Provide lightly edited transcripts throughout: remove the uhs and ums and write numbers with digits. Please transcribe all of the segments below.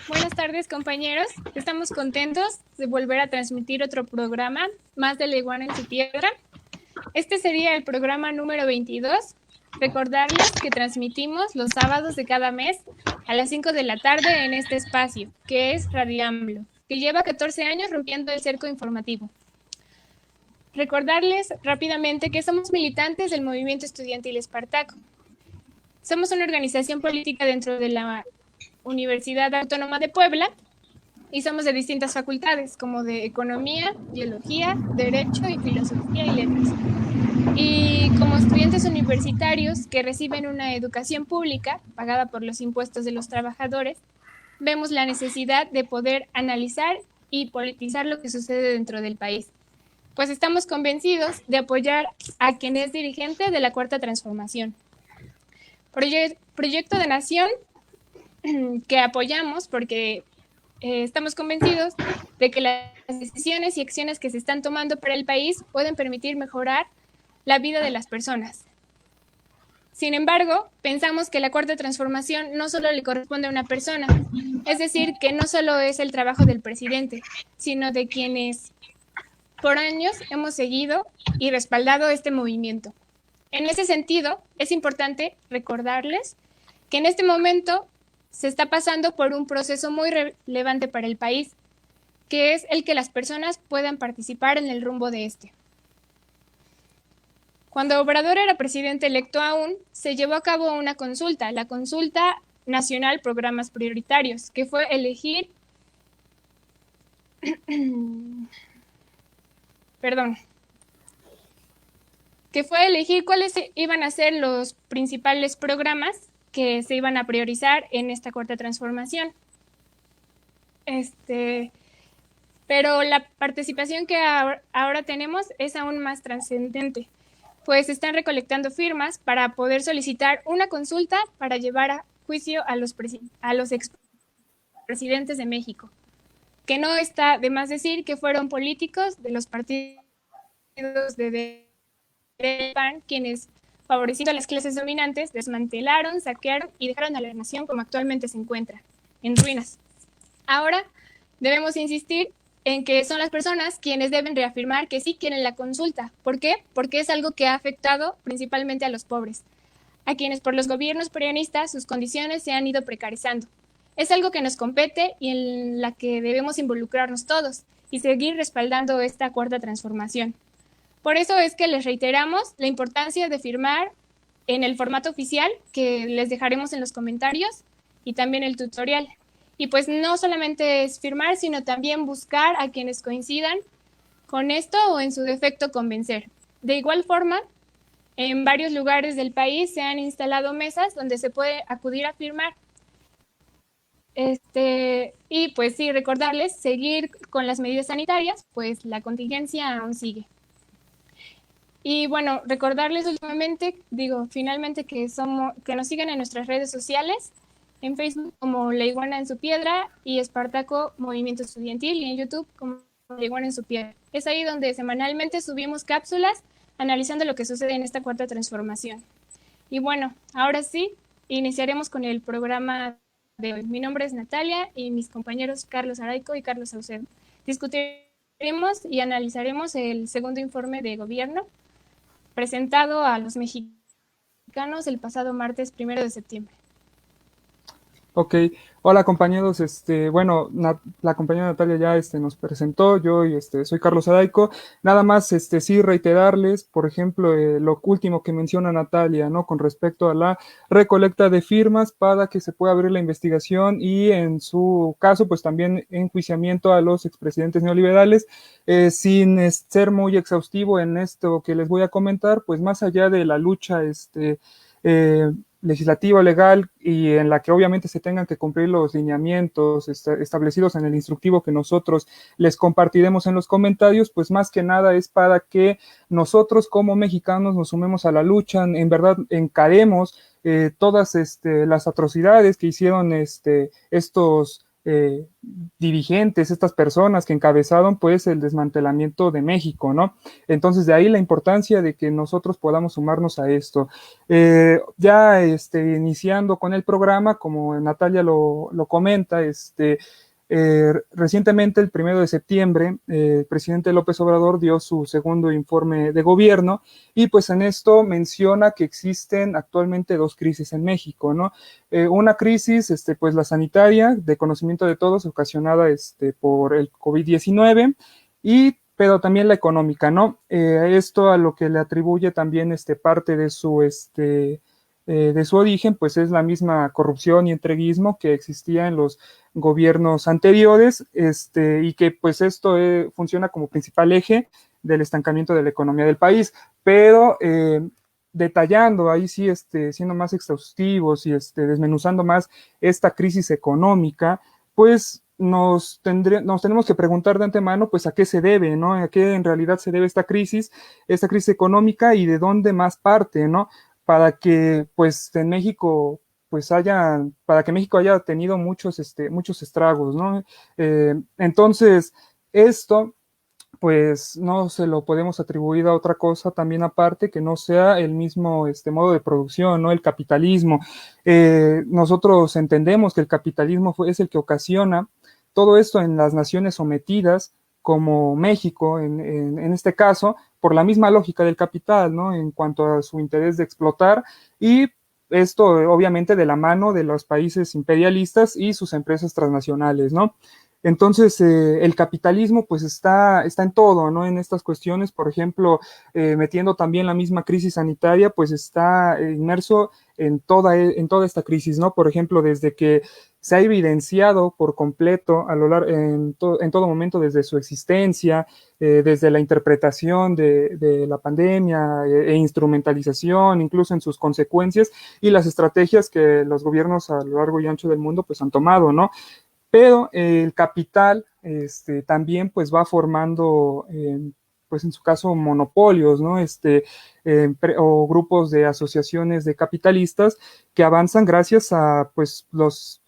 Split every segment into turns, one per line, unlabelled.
Buenas tardes, compañeros. Estamos contentos de volver a transmitir otro programa más de La Iguana en su Piedra. Este sería el programa número 22. Recordarles que transmitimos los sábados de cada mes a las 5 de la tarde en este espacio, que es Radio AMLO, que lleva 14 años rompiendo el cerco informativo. Recordarles rápidamente que somos militantes del movimiento estudiantil Espartaco. Somos una organización política dentro de la Universidad Autónoma de Puebla y somos de distintas facultades, como de Economía, Biología, Derecho y Filosofía y Letras. Y como estudiantes universitarios que reciben una educación pública pagada por los impuestos de los trabajadores, vemos la necesidad de poder analizar y politizar lo que sucede dentro del país. Pues estamos convencidos de apoyar a quien es dirigente de la Cuarta Transformación. Proyecto de Nación que apoyamos porque estamos convencidos de que las decisiones y acciones que se están tomando para el país pueden permitir mejorar la vida de las personas. Sin embargo, pensamos que la Cuarta Transformación no solo le corresponde a una persona, es decir, que no solo es el trabajo del presidente, sino de quienes por años hemos seguido y respaldado este movimiento. En ese sentido, es importante recordarles que en este momento se está pasando por un proceso muy relevante para el país, que es el que las personas puedan participar en el rumbo de este. Cuando Obrador era presidente electo aún, se llevó a cabo una consulta, la Consulta Nacional Programas Prioritarios, que fue elegir cuáles iban a ser los principales programas que se iban a priorizar en esta Cuarta Transformación. Pero la participación que ahora tenemos es aún más trascendente, pues están recolectando firmas para poder solicitar una consulta para llevar a juicio a los expresidentes de México, que no está de más decir que fueron políticos de los partidos de PAN quienes, favoreciendo a las clases dominantes, desmantelaron, saquearon y dejaron a la nación como actualmente se encuentra, en ruinas. Ahora debemos insistir en que son las personas quienes deben reafirmar que sí quieren la consulta. ¿Por qué? Porque es algo que ha afectado principalmente a los pobres, a quienes por los gobiernos peronistas sus condiciones se han ido precarizando. Es algo que nos compete y en la que debemos involucrarnos todos y seguir respaldando esta Cuarta Transformación. Por eso es que les reiteramos la importancia de firmar en el formato oficial que les dejaremos en los comentarios y también el tutorial. Y pues no solamente es firmar, sino también buscar a quienes coincidan con esto o en su defecto convencer. De igual forma, en varios lugares del país se han instalado mesas donde se puede acudir a firmar. Y pues sí, recordarles seguir con las medidas sanitarias, pues la contingencia aún sigue. Y bueno, recordarles últimamente, finalmente que nos sigan en nuestras redes sociales, en Facebook como La Iguana en su Piedra y Espartaco Movimiento Estudiantil, y en YouTube como La Iguana en su Piedra. Es ahí donde semanalmente subimos cápsulas analizando lo que sucede en esta Cuarta Transformación. Y bueno, ahora sí, iniciaremos con el programa de hoy. Mi nombre es Natalia y mis compañeros Carlos Araico y Carlos Saucedo. Discutiremos y analizaremos el segundo informe de gobierno presentado a los mexicanos el pasado martes 1 de septiembre.
Ok, hola compañeros, bueno, la compañera Natalia ya nos presentó, yo soy Carlos Araico, nada más sí reiterarles, por ejemplo, lo último que menciona Natalia, ¿no? Con respecto a la recolecta de firmas para que se pueda abrir la investigación y en su caso, pues también enjuiciamiento a los expresidentes neoliberales, sin ser muy exhaustivo en esto que les voy a comentar, pues más allá de la lucha, legislativa, legal, y en la que obviamente se tengan que cumplir los lineamientos establecidos en el instructivo que nosotros les compartiremos en los comentarios, pues más que nada es para que nosotros como mexicanos nos sumemos a la lucha, en verdad encaremos todas las atrocidades que hicieron estos eh, dirigentes, estas personas que encabezaron pues el desmantelamiento de México, ¿no? Entonces de ahí la importancia de que nosotros podamos sumarnos a esto. Ya iniciando con el programa, como Natalia lo comenta, recientemente, el 1 de septiembre, el presidente López Obrador dio su segundo informe de gobierno y pues en esto menciona que existen actualmente dos crisis en México, ¿no? Una crisis, pues la sanitaria, de conocimiento de todos, ocasionada por el COVID-19 y pero también la económica, ¿no? Esto a lo que le atribuye también parte de su origen, pues es la misma corrupción y entreguismo que existía en los gobiernos anteriores, y que pues esto funciona como principal eje del estancamiento de la economía del país, pero detallando, ahí sí, siendo más exhaustivos y desmenuzando más esta crisis económica, pues nos tenemos que preguntar de antemano, pues a qué se debe, ¿no? A qué en realidad se debe esta crisis económica y de dónde más parte, ¿no? Para que, pues, en México, pues para que México haya tenido muchos estragos, ¿no? Entonces, esto pues no se lo podemos atribuir a otra cosa también aparte que no sea el mismo modo de producción, ¿no? El capitalismo. Nosotros entendemos que el capitalismo es el que ocasiona todo esto en las naciones sometidas, como México, en este caso, por la misma lógica del capital, ¿no? En cuanto a su interés de explotar y esto obviamente de la mano de los países imperialistas y sus empresas transnacionales, ¿no? Entonces, el capitalismo pues está en todo, ¿no? En estas cuestiones, por ejemplo, metiendo también la misma crisis sanitaria, pues está inmerso en toda esta crisis, ¿no? Por ejemplo, desde que se ha evidenciado por completo en todo momento desde su existencia, desde la interpretación de la pandemia e instrumentalización, incluso en sus consecuencias y las estrategias que los gobiernos a lo largo y ancho del mundo pues han tomado, ¿no? Pero el capital también pues va formando, pues en su caso, monopolios, ¿no? O grupos de asociaciones de capitalistas que avanzan gracias a pues los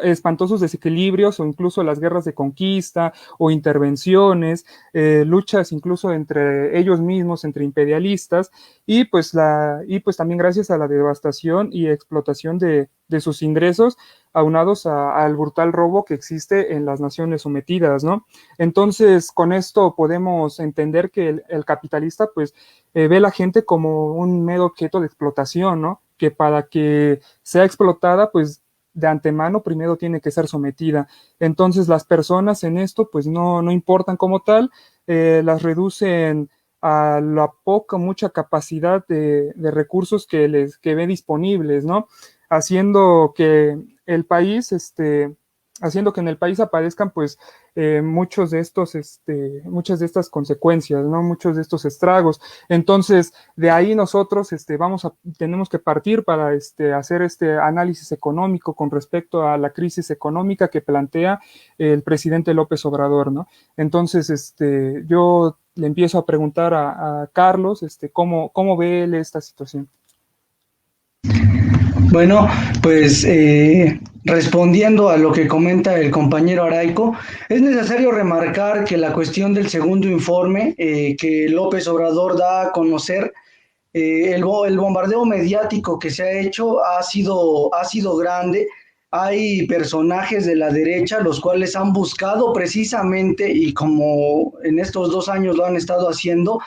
espantosos desequilibrios o incluso las guerras de conquista o intervenciones, luchas incluso entre ellos mismos, entre imperialistas, y pues también gracias a la devastación y explotación de sus ingresos aunados al brutal robo que existe en las naciones sometidas, ¿no? Entonces, con esto podemos entender que el capitalista, pues, ve a la gente como un mero objeto de explotación, ¿no? Que para que sea explotada, pues, de antemano primero tiene que ser sometida. Entonces, las personas en esto, pues, no importan como tal, las reducen a la poca, mucha capacidad de recursos que ve disponibles, ¿no? Haciendo que el país, haciendo que en el país aparezcan pues muchas de estas consecuencias, ¿no? Muchos de estos estragos. Entonces, de ahí nosotros tenemos que partir para hacer este análisis económico con respecto a la crisis económica que plantea el presidente López Obrador, ¿no? Entonces, yo le empiezo a preguntar a Carlos, ¿cómo ve él esta situación?
Bueno, pues respondiendo a lo que comenta el compañero Araico, es necesario remarcar que la cuestión del segundo informe que López Obrador da a conocer, el bombardeo mediático que se ha hecho ha sido grande. Hay personajes de la derecha los cuales han buscado precisamente, y como en estos 2 años lo han estado haciendo,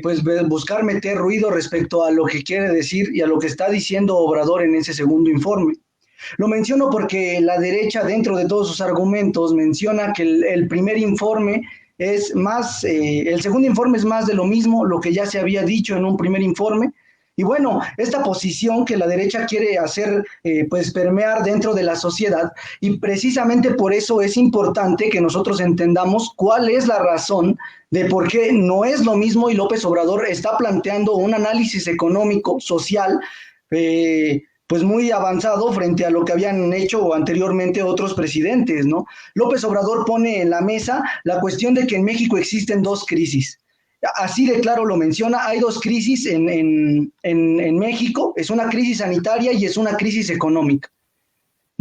pues buscar meter ruido respecto a lo que quiere decir y a lo que está diciendo Obrador en ese segundo informe. Lo menciono porque la derecha, dentro de todos sus argumentos, menciona que el primer informe es más, el segundo informe es más de lo mismo, lo que ya se había dicho en un primer informe. Y bueno, esta posición que la derecha quiere hacer, pues permear dentro de la sociedad, y precisamente por eso es importante que nosotros entendamos cuál es la razón de por qué no es lo mismo, y López Obrador está planteando un análisis económico, social, pues muy avanzado frente a lo que habían hecho anteriormente otros presidentes, ¿no? López Obrador pone en la mesa la cuestión de que en México existen dos crisis. Así de claro lo menciona, hay dos crisis en México, es una crisis sanitaria y es una crisis económica.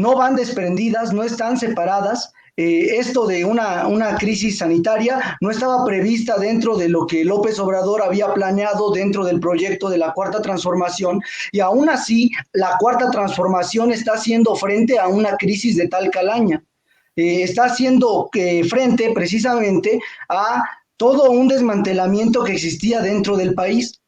no van desprendidas, no están separadas. Esto de una crisis sanitaria no estaba prevista dentro de lo que López Obrador había planeado dentro del proyecto de la Cuarta Transformación, y aún así la Cuarta Transformación está haciendo frente a una crisis de tal calaña. Está haciendo frente precisamente a todo un desmantelamiento que existía dentro del país.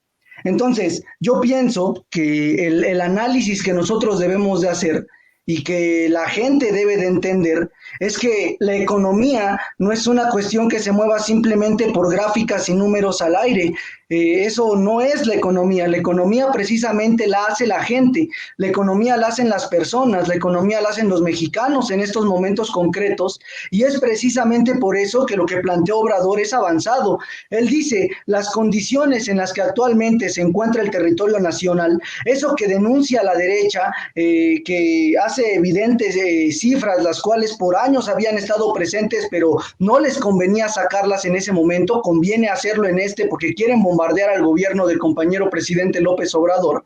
Entonces, yo pienso que el análisis que nosotros debemos de hacer y que la gente debe de entender es que la economía no es una cuestión que se mueva simplemente por gráficas y números al aire. Eso no es la economía precisamente la hace la gente, la economía la hacen las personas, la economía la hacen los mexicanos en estos momentos concretos, y es precisamente por eso que lo que planteó Obrador es avanzado. Él dice, las condiciones en las que actualmente se encuentra el territorio nacional, eso que denuncia la derecha, que hace evidentes cifras, las cuales por años habían estado presentes, pero no les convenía sacarlas en ese momento, conviene hacerlo en este porque quieren bombardear al gobierno del compañero presidente López Obrador.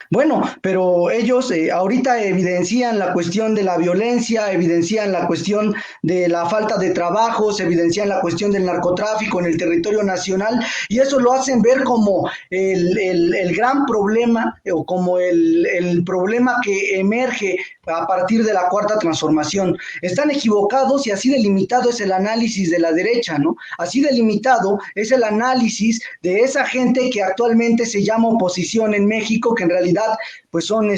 Bueno, pero ellos ahorita evidencian la cuestión de la violencia, evidencian la cuestión de la falta de trabajos, evidencian la cuestión del narcotráfico en el territorio nacional, y eso lo hacen ver como el gran problema o como el problema que emerge a partir de la Cuarta Transformación. Están equivocados, y así delimitado es el análisis de la derecha, ¿no? Así delimitado es el análisis de esa gente que actualmente se llama oposición en México, que en realidad pues son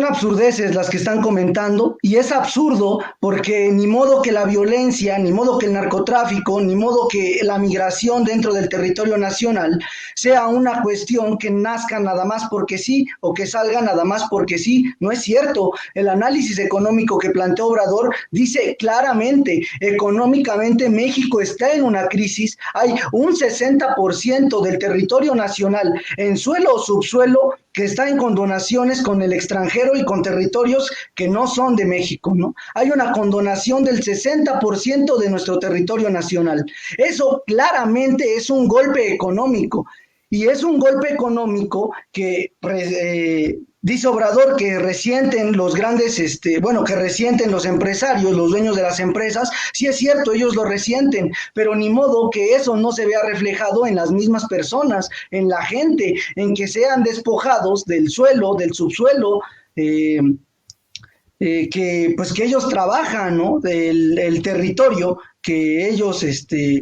absurdeces las que están comentando, y es absurdo porque ni modo que la violencia, ni modo que el narcotráfico, ni modo que la migración dentro del territorio nacional sea una cuestión que nazca nada más porque sí, o que salga nada más porque sí. No es cierto. El análisis económico que planteó Obrador dice claramente, económicamente México está en una crisis, hay un 60% del territorio nacional en suelo o subsuelo que está en condonaciones con el extranjero y con territorios que no son de México, ¿no? Hay una condonación del 60% de nuestro territorio nacional. Eso claramente es un golpe económico, y es un golpe económico que dice Obrador que resienten los grandes, que resienten los empresarios, los dueños de las empresas. Sí es cierto, ellos lo resienten, pero ni modo que eso no se vea reflejado en las mismas personas, en la gente, en que sean despojados del suelo, del subsuelo, que ellos trabajan, ¿no? El territorio que ellos,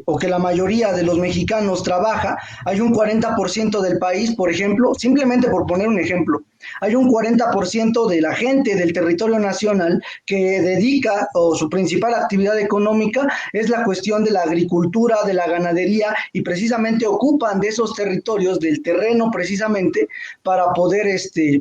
o que la mayoría de los mexicanos trabaja. Hay un 40% del país, por ejemplo, simplemente por poner un ejemplo, hay un 40% de la gente del territorio nacional que dedica, o su principal actividad económica es la cuestión de la agricultura, de la ganadería, y precisamente ocupan de esos territorios, del terreno precisamente, para poder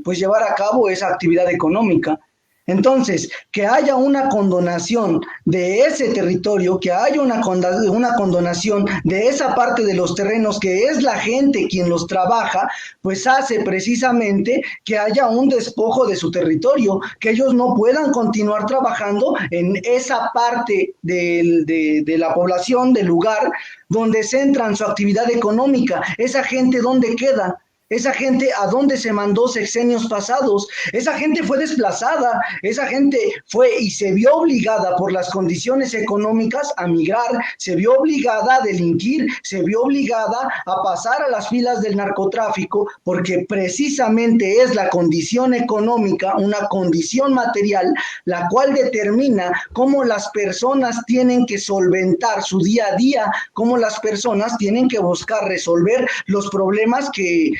llevar a cabo esa actividad económica. Entonces, que haya una condonación de ese territorio, que haya una condonación de esa parte de los terrenos que es la gente quien los trabaja, pues hace precisamente que haya un despojo de su territorio, que ellos no puedan continuar trabajando en esa parte de la población, del lugar donde centran su actividad económica. Esa gente, ¿dónde queda? Esa gente, ¿a dónde se mandó sexenios pasados? Esa gente fue desplazada, esa gente fue y se vio obligada por las condiciones económicas a migrar, se vio obligada a delinquir, se vio obligada a pasar a las filas del narcotráfico, porque precisamente es la condición económica, una condición material, la cual determina cómo las personas tienen que solventar su día a día, cómo las personas tienen que buscar resolver los problemas que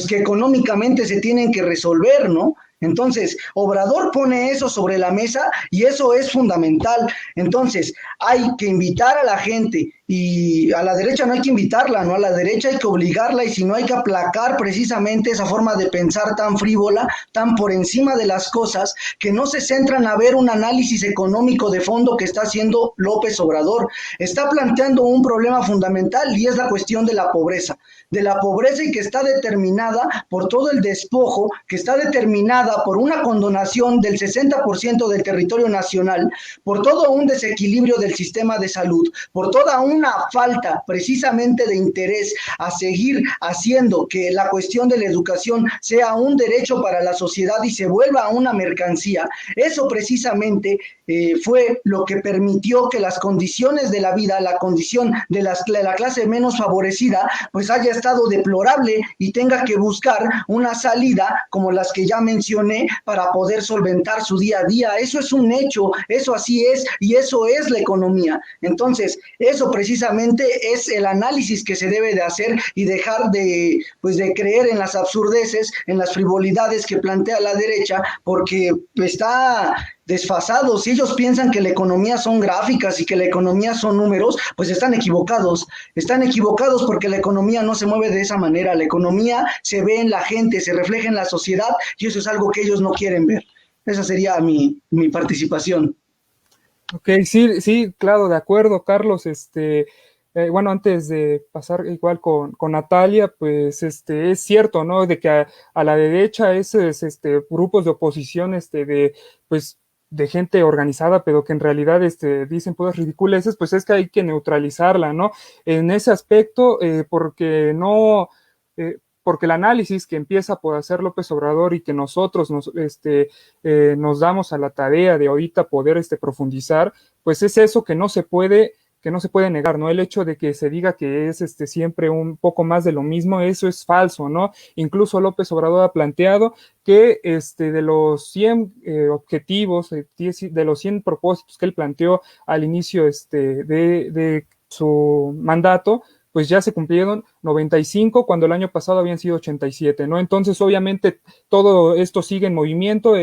económicamente se tienen que resolver, ¿no? Entonces, Obrador pone eso sobre la mesa, y eso es fundamental. Entonces, hay que invitar a la gente, y a la derecha no hay que invitarla, ¿no? A la derecha hay que obligarla, y si no, hay que aplacar precisamente esa forma de pensar tan frívola, tan por encima de las cosas, que no se centran a ver un análisis económico de fondo que está haciendo López Obrador. Está planteando un problema fundamental, y es la cuestión de la pobreza. de la pobreza y que está determinada por todo el despojo, que está determinada por una condonación del 60% del territorio nacional, por todo un desequilibrio del sistema de salud, por toda una falta precisamente de interés a seguir haciendo que la cuestión de la educación sea un derecho para la sociedad y se vuelva una mercancía. Eso precisamente fue lo que permitió que las condiciones de la vida, la condición de la clase menos favorecida, pues haya estado deplorable y tenga que buscar una salida como las que ya mencioné para poder solventar su día a día. Eso es un hecho, eso así es, y eso es la economía. Entonces, eso precisamente es el análisis que se debe de hacer y dejar de, pues, de creer en las absurdeces, en las frivolidades que plantea la derecha, porque está desfasados. Si ellos piensan que la economía son gráficas y que la economía son números, pues están equivocados porque la economía no se mueve de esa manera. La economía se ve en la gente, se refleja en la sociedad y eso es algo que ellos no quieren ver. Esa sería mi participación.
Ok, sí, claro, de acuerdo, Carlos. Bueno, antes de pasar igual con Natalia, pues es cierto, ¿no? De que a la derecha esos grupos de oposición, pues de gente organizada, pero que en realidad dicen puras ridiculeces, pues es que hay que neutralizarla, ¿no? En ese aspecto, porque el análisis que empieza por hacer López Obrador y que nosotros nos damos a la tarea de ahorita poder profundizar, pues es eso que no se puede negar, ¿no? El hecho de que se diga que es siempre un poco más de lo mismo, eso es falso, ¿no? Incluso López Obrador ha planteado que de los 100 objetivos, de los 100 propósitos que él planteó al inicio de su mandato, pues ya se cumplieron 95 cuando el año pasado habían sido 87, ¿no? Entonces, obviamente, todo esto sigue en movimiento,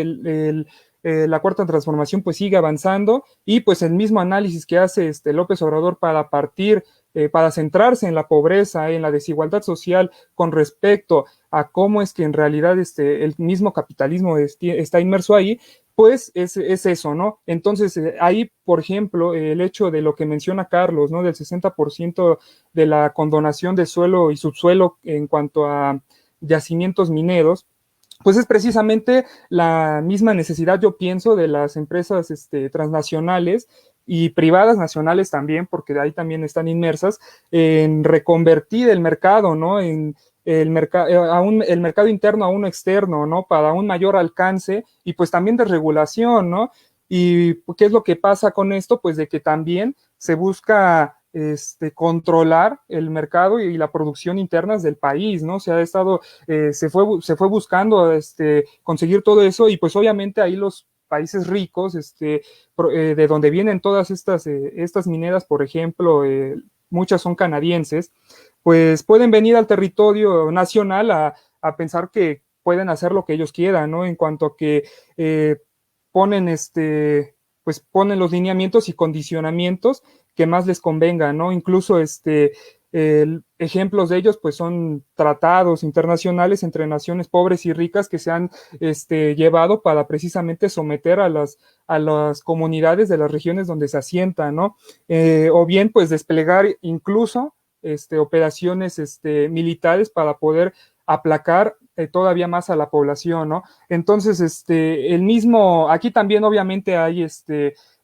la cuarta transformación pues sigue avanzando y pues el mismo análisis que hace López Obrador para centrarse en la pobreza, en la desigualdad social con respecto a cómo es que en realidad el mismo capitalismo está inmerso ahí, pues es eso, ¿no? Entonces, ahí, por ejemplo, el hecho de lo que menciona Carlos, ¿no? Del 60% de la condonación de suelo y subsuelo en cuanto a yacimientos mineros, pues es precisamente la misma necesidad, yo pienso, de las empresas transnacionales y privadas nacionales también, porque ahí también están inmersas, en reconvertir el mercado, ¿no? En el mercado interno a uno externo, ¿no? Para un mayor alcance y pues también de regulación, ¿no? ¿Y qué es lo que pasa con esto? Pues de que también se busca controlar el mercado y la producción internas del país, ¿no? Se fue buscando conseguir todo eso y pues obviamente ahí los países ricos, de donde vienen todas estas mineras, por ejemplo, muchas son canadienses, pues pueden venir al territorio nacional a pensar que pueden hacer lo que ellos quieran, ¿no? En cuanto a que ponen pues ponen los lineamientos y condicionamientos que más les convenga, ¿no? Incluso ejemplos de ellos pues son tratados internacionales entre naciones pobres y ricas que se han llevado para precisamente someter a las comunidades de las regiones donde se asientan, ¿no? O bien pues desplegar incluso operaciones militares para poder aplacar todavía más a la población, ¿no? Entonces, aquí también obviamente hay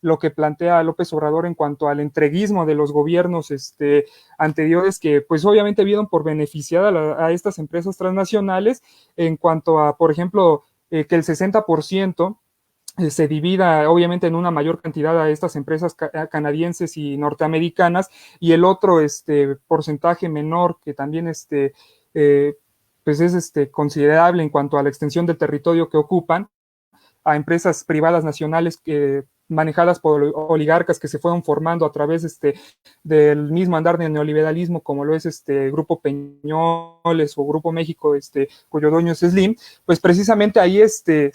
lo que plantea López Obrador en cuanto al entreguismo de los gobiernos anteriores que pues obviamente vieron por beneficiar a estas empresas transnacionales en cuanto a, por ejemplo, que el 60% se divida obviamente en una mayor cantidad a estas empresas canadienses y norteamericanas y el otro porcentaje menor que también pues es considerable en cuanto a la extensión del territorio que ocupan a empresas privadas nacionales manejadas por oligarcas que se fueron formando a través del mismo andar del neoliberalismo, como lo es Grupo Peñoles o Grupo México, cuyo dueño es Slim, pues precisamente ahí se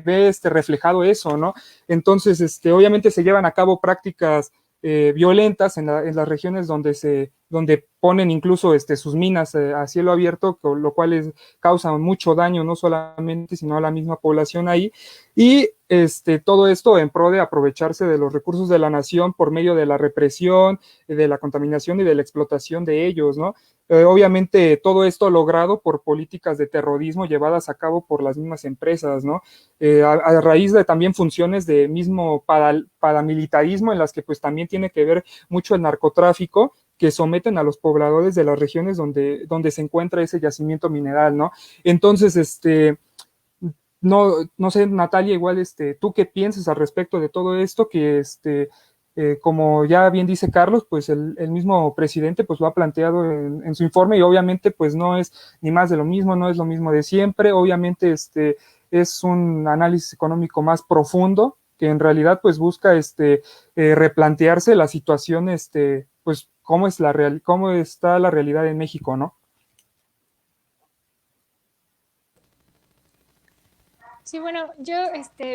ve reflejado eso, ¿no? Entonces, obviamente se llevan a cabo prácticas violentas en las regiones donde ponen incluso sus minas a cielo abierto, lo cual causa mucho daño, no solamente, sino a la misma población ahí, y todo esto en pro de aprovecharse de los recursos de la nación por medio de la represión, de la contaminación y de la explotación de ellos, ¿no? obviamente todo esto logrado por políticas de terrorismo llevadas a cabo por las mismas empresas, ¿no? A raíz de también funciones de mismo paramilitarismo en las que pues también tiene que ver mucho el narcotráfico, que someten a los pobladores de las regiones donde se encuentra ese yacimiento mineral, ¿no? Entonces, no sé, Natalia, igual, ¿tú qué piensas al respecto de todo esto? Que, como ya bien dice Carlos, pues el mismo presidente pues lo ha planteado en su informe y obviamente pues no es ni más de lo mismo, no es lo mismo de siempre, obviamente es un análisis económico más profundo que en realidad pues busca replantearse la situación, pues cómo está la realidad en México, ¿no?
Sí, bueno, yo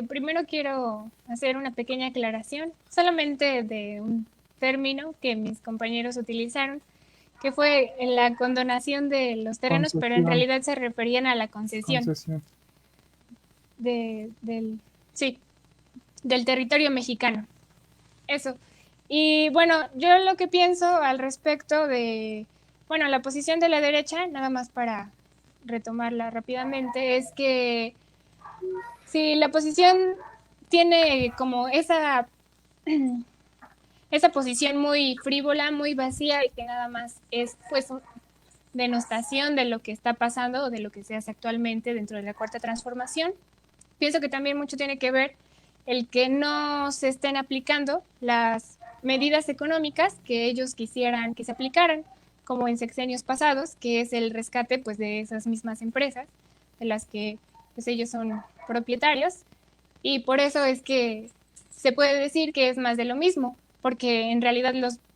primero quiero hacer una pequeña aclaración, solamente de un término que mis compañeros utilizaron, que fue la condonación de los terrenos, pero en
Concesión,
realidad se referían a la concesión
concesión.
del, sí, del territorio mexicano. Eso. Y bueno, yo lo que pienso al respecto de, bueno, la posición de la derecha, nada más para retomarla rápidamente, es que si la oposición tiene como esa posición muy frívola, muy vacía y que nada más es pues denostación de lo que está pasando o de lo que se hace actualmente dentro de la cuarta transformación. Pienso que también mucho tiene que ver el que no se estén aplicando las medidas económicas que ellos quisieran que se aplicaran, como en sexenios pasados, que es el rescate pues de esas mismas empresas de las que pues ellos son propietarios, y por eso es que se puede decir que es más de lo mismo, porque en realidad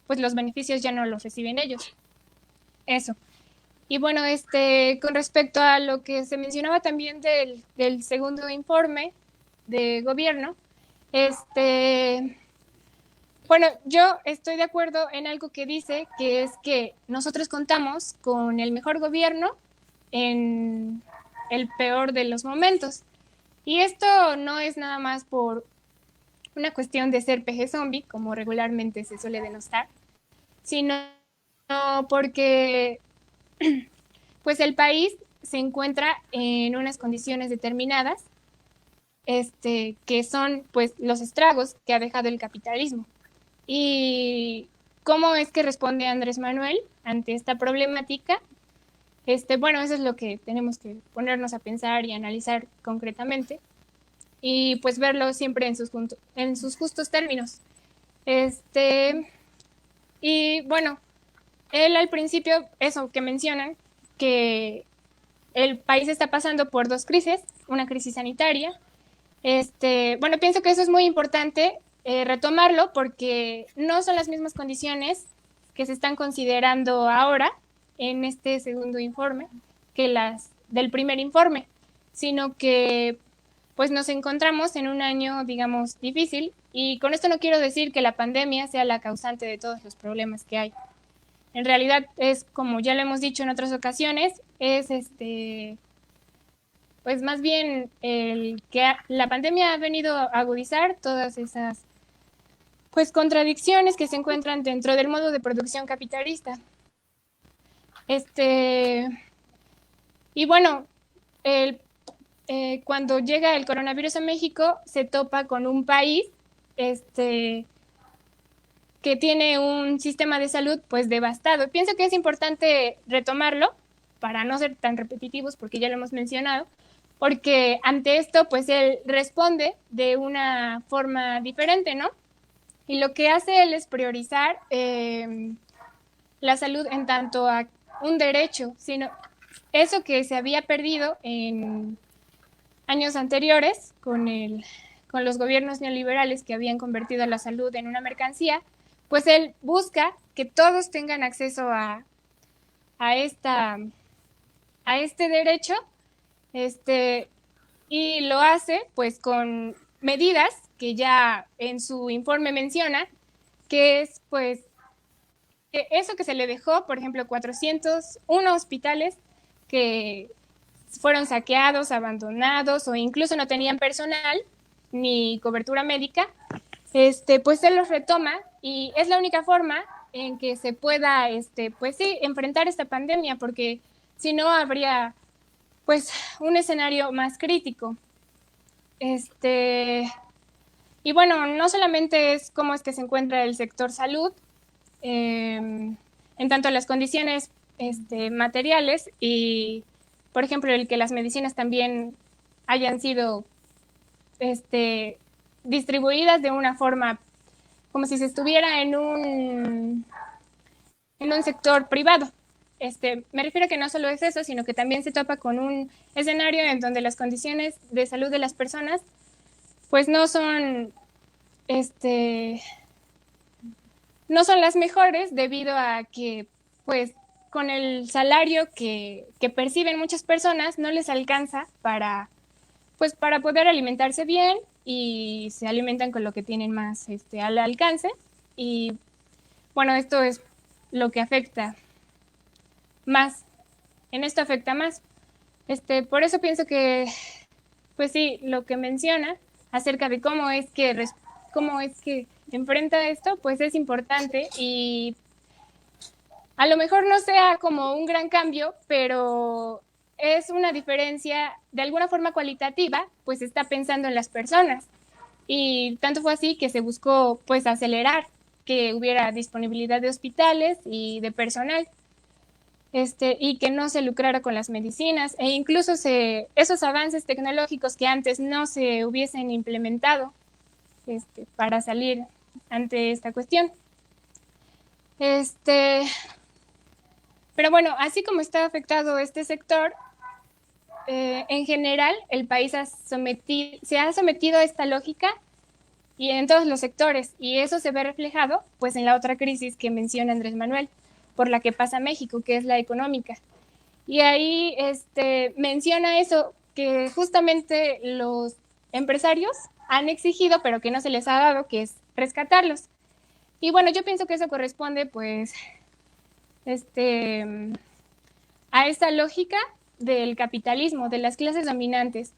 pues los beneficios ya no los reciben ellos. Eso. Y bueno, con respecto a lo que se mencionaba también del segundo informe de gobierno, bueno, yo estoy de acuerdo en algo que dice, que es que nosotros contamos con el mejor gobierno en el peor de los momentos. Y esto no es nada más por una cuestión de ser peje zombie, como regularmente se suele denostar, sino porque pues el país se encuentra en unas condiciones determinadas, que son pues los estragos que ha dejado el capitalismo. ¿Y cómo es que responde Andrés Manuel ante esta problemática? Bueno, eso es lo que tenemos que ponernos a pensar y analizar concretamente y pues verlo siempre en sus justos términos. Y bueno, él al principio, eso que mencionan, que el país está pasando por dos crisis, una crisis sanitaria. Bueno, pienso que eso es muy importante retomarlo porque no son las mismas condiciones que se están considerando ahora en este segundo informe que las del primer informe, sino que pues nos encontramos en un año, digamos, difícil, y con esto no quiero decir que la pandemia sea la causante de todos los problemas que hay. En realidad es, como ya lo hemos dicho en otras ocasiones, es pues más bien el que la pandemia ha venido a agudizar todas esas pues contradicciones que se encuentran dentro del modo de producción capitalista. Y bueno, cuando llega el coronavirus a México, se topa con un país que tiene un sistema de salud pues devastado. Pienso que es importante retomarlo para no ser tan repetitivos, porque ya lo hemos mencionado, porque ante esto pues él responde de una forma diferente, ¿no? Y lo que hace él es priorizar la salud en tanto a un derecho, sino eso que se había perdido en años anteriores con los gobiernos neoliberales que habían convertido la salud en una mercancía, pues él busca que todos tengan acceso a este derecho, y lo hace pues con medidas que ya en su informe menciona, que es pues eso que se le dejó, por ejemplo, 401 hospitales que fueron saqueados, abandonados o incluso no tenían personal ni cobertura médica, pues él los retoma y es la única forma en que se pueda, pues sí, enfrentar esta pandemia, porque si no habría, pues, un escenario más crítico. Y bueno, no solamente es cómo es que se encuentra el sector salud, en tanto las condiciones materiales y, por ejemplo, el que las medicinas también hayan sido distribuidas de una forma como si se estuviera en un sector privado. Me refiero a que no solo es eso, sino que también se topa con un escenario en donde las condiciones de salud de las personas pues este, no son las mejores debido a que pues con el salario que perciben muchas personas no les alcanza pues para poder alimentarse bien y se alimentan con lo que tienen más al alcance. Y bueno, esto es lo que afecta más. En esto afecta más. Por eso pienso que, pues sí, lo que menciona acerca de cómo es que enfrenta esto, pues es importante y a lo mejor no sea como un gran cambio, pero es una diferencia de alguna forma cualitativa, pues está pensando en las personas. Y tanto fue así que se buscó pues acelerar que hubiera disponibilidad de hospitales y de personal, y que no se lucrara con las medicinas e incluso esos avances tecnológicos que antes no se hubiesen implementado para salir ante esta cuestión. Pero bueno, así como está afectado este sector, en general el país se ha sometido a esta lógica y en todos los sectores, y eso se ve reflejado pues en la otra crisis que menciona Andrés Manuel, por la que pasa México, que es la económica. Y ahí menciona eso, que justamente los empresarios han exigido, pero que no se les ha dado, que es rescatarlos. Y bueno, yo pienso que eso corresponde pues a esta lógica del capitalismo, de las clases dominantes.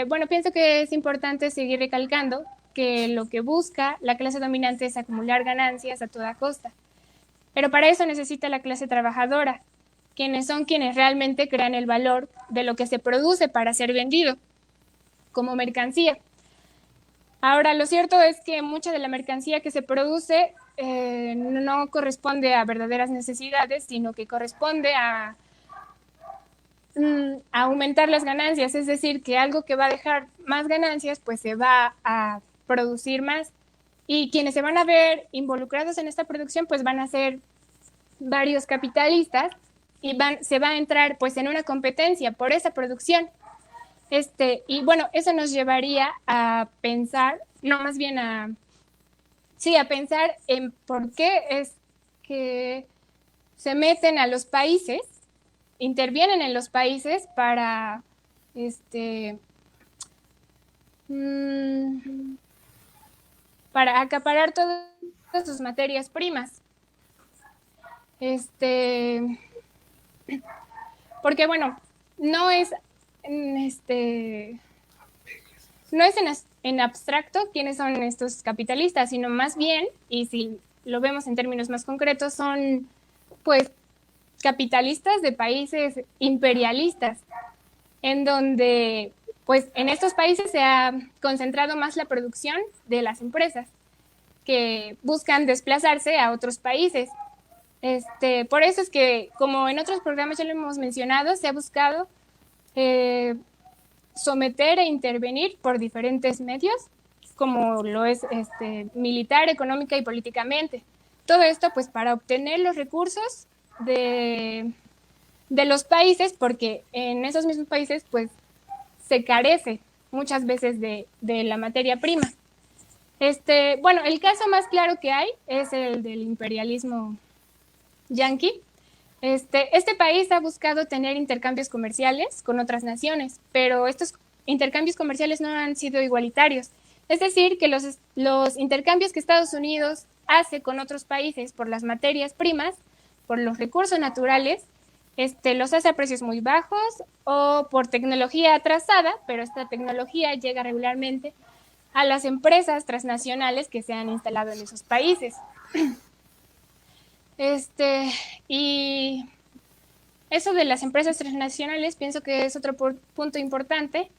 Bueno, pienso que es importante seguir recalcando que lo que busca la clase dominante es acumular ganancias a toda costa. Pero para eso necesita la clase trabajadora, quienes realmente crean el valor de lo que se produce para ser vendido como mercancía. Ahora, lo cierto es que mucha de la mercancía que se produce no corresponde a verdaderas necesidades, sino que corresponde a aumentar las ganancias, es decir, que algo que va a dejar más ganancias, pues se va a producir más. Y quienes se van a ver involucrados en esta producción, pues van a ser varios capitalistas y se va a entrar pues en una competencia por esa producción. Y bueno, eso nos llevaría a pensar, no más bien a pensar en por qué es que se meten a los países, intervienen en los países para para acaparar todas sus materias primas. Porque bueno, no es en abstracto quiénes son estos capitalistas, sino más bien, y si lo vemos en términos más concretos, son pues capitalistas de países imperialistas, en donde pues en estos países se ha concentrado más la producción de las empresas que buscan desplazarse a otros países. Por eso es que, como en otros programas ya lo hemos mencionado, se ha buscado someter e intervenir por diferentes medios, como lo es militar, económica y políticamente. Todo esto pues para obtener los recursos de los países, porque en esos mismos países pues se carece muchas veces de la materia prima. Bueno, el caso más claro que hay es el del imperialismo yanqui. Este país ha buscado tener intercambios comerciales con otras naciones, pero estos intercambios comerciales no han sido igualitarios. Es decir, que los intercambios que Estados Unidos hace con otros países por las materias primas, por los recursos naturales, los hace a precios muy bajos o por tecnología atrasada, pero esta tecnología llega regularmente a las empresas transnacionales que se han instalado en esos países. Y eso de las empresas transnacionales pienso que es otro punto importante,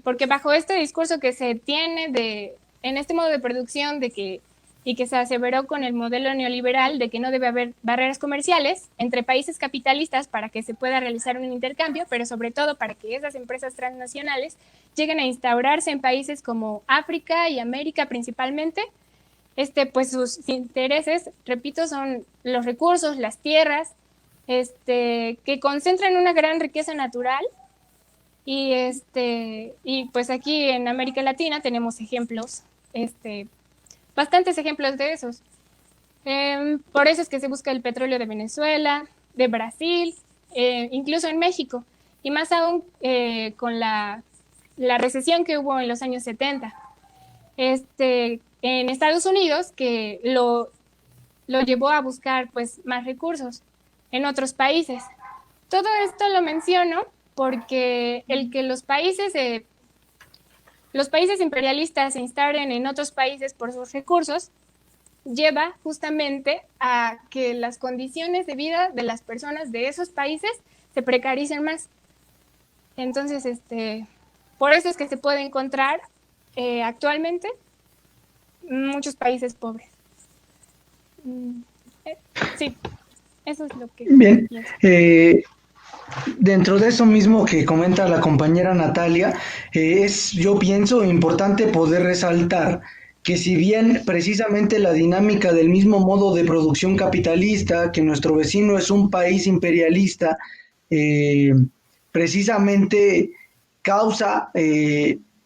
porque bajo este discurso que se tiene en este modo de producción y que se aseveró con el modelo neoliberal de que no debe haber barreras comerciales entre países capitalistas para que se pueda realizar un intercambio, pero sobre todo para que esas empresas transnacionales lleguen a instaurarse en países como África y América principalmente, pues sus intereses, repito, son los recursos, las tierras, que concentran una gran riqueza natural y pues aquí en América Latina tenemos ejemplos, bastantes ejemplos de esos. Por eso es que se busca el petróleo de Venezuela, de Brasil, incluso en México, y más aún con la recesión que hubo en los años 70. En Estados Unidos, que lo llevó a buscar pues más recursos en otros países. Todo esto lo menciono porque el que los países imperialistas se instauren en otros países por sus recursos lleva justamente a que las condiciones de vida de las personas de esos países se precaricen más. Entonces, por eso es que se puede encontrar actualmente muchos países pobres. Sí, eso es lo que
Bien,
pienso.
dentro de eso mismo que comenta la compañera Natalia, yo pienso importante poder resaltar que si bien precisamente la dinámica del mismo modo de producción capitalista, que nuestro vecino es un país imperialista, precisamente causa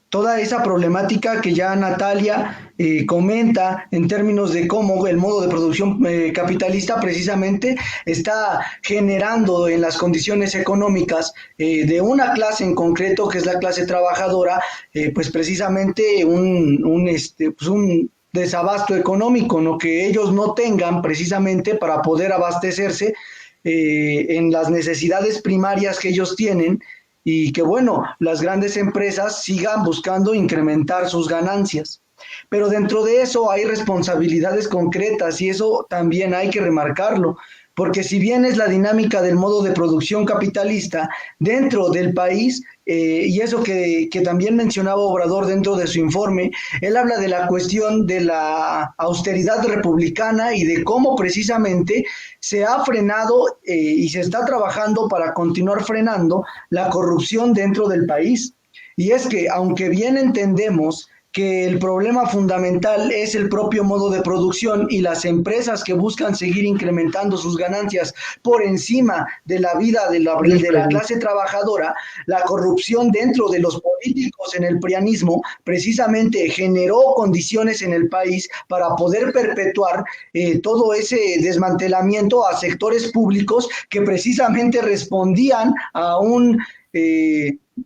toda esa problemática que ya Natalia comenta en términos de cómo el modo de producción capitalista precisamente está generando en las condiciones económicas de una clase en concreto, que es la clase trabajadora, pues precisamente un desabasto económico, ¿no? Que ellos no tengan precisamente para poder abastecerse en las necesidades primarias que ellos tienen, y que, bueno, las grandes empresas sigan buscando incrementar sus ganancias. Pero dentro de eso hay responsabilidades concretas y eso también hay que remarcarlo, porque si bien es la dinámica del modo de producción capitalista dentro del país, y eso que también mencionaba Obrador dentro de su informe, él habla de la cuestión de la austeridad republicana y de cómo precisamente se ha frenado y se está trabajando para continuar frenando la corrupción dentro del país. Y es que, aunque bien entendemos que el problema fundamental es el propio modo de producción y las empresas que buscan seguir incrementando sus ganancias por encima de la vida de la clase trabajadora, la corrupción dentro de los políticos en el prianismo precisamente generó condiciones en el país para poder perpetuar todo ese desmantelamiento a sectores públicos que precisamente respondían a un...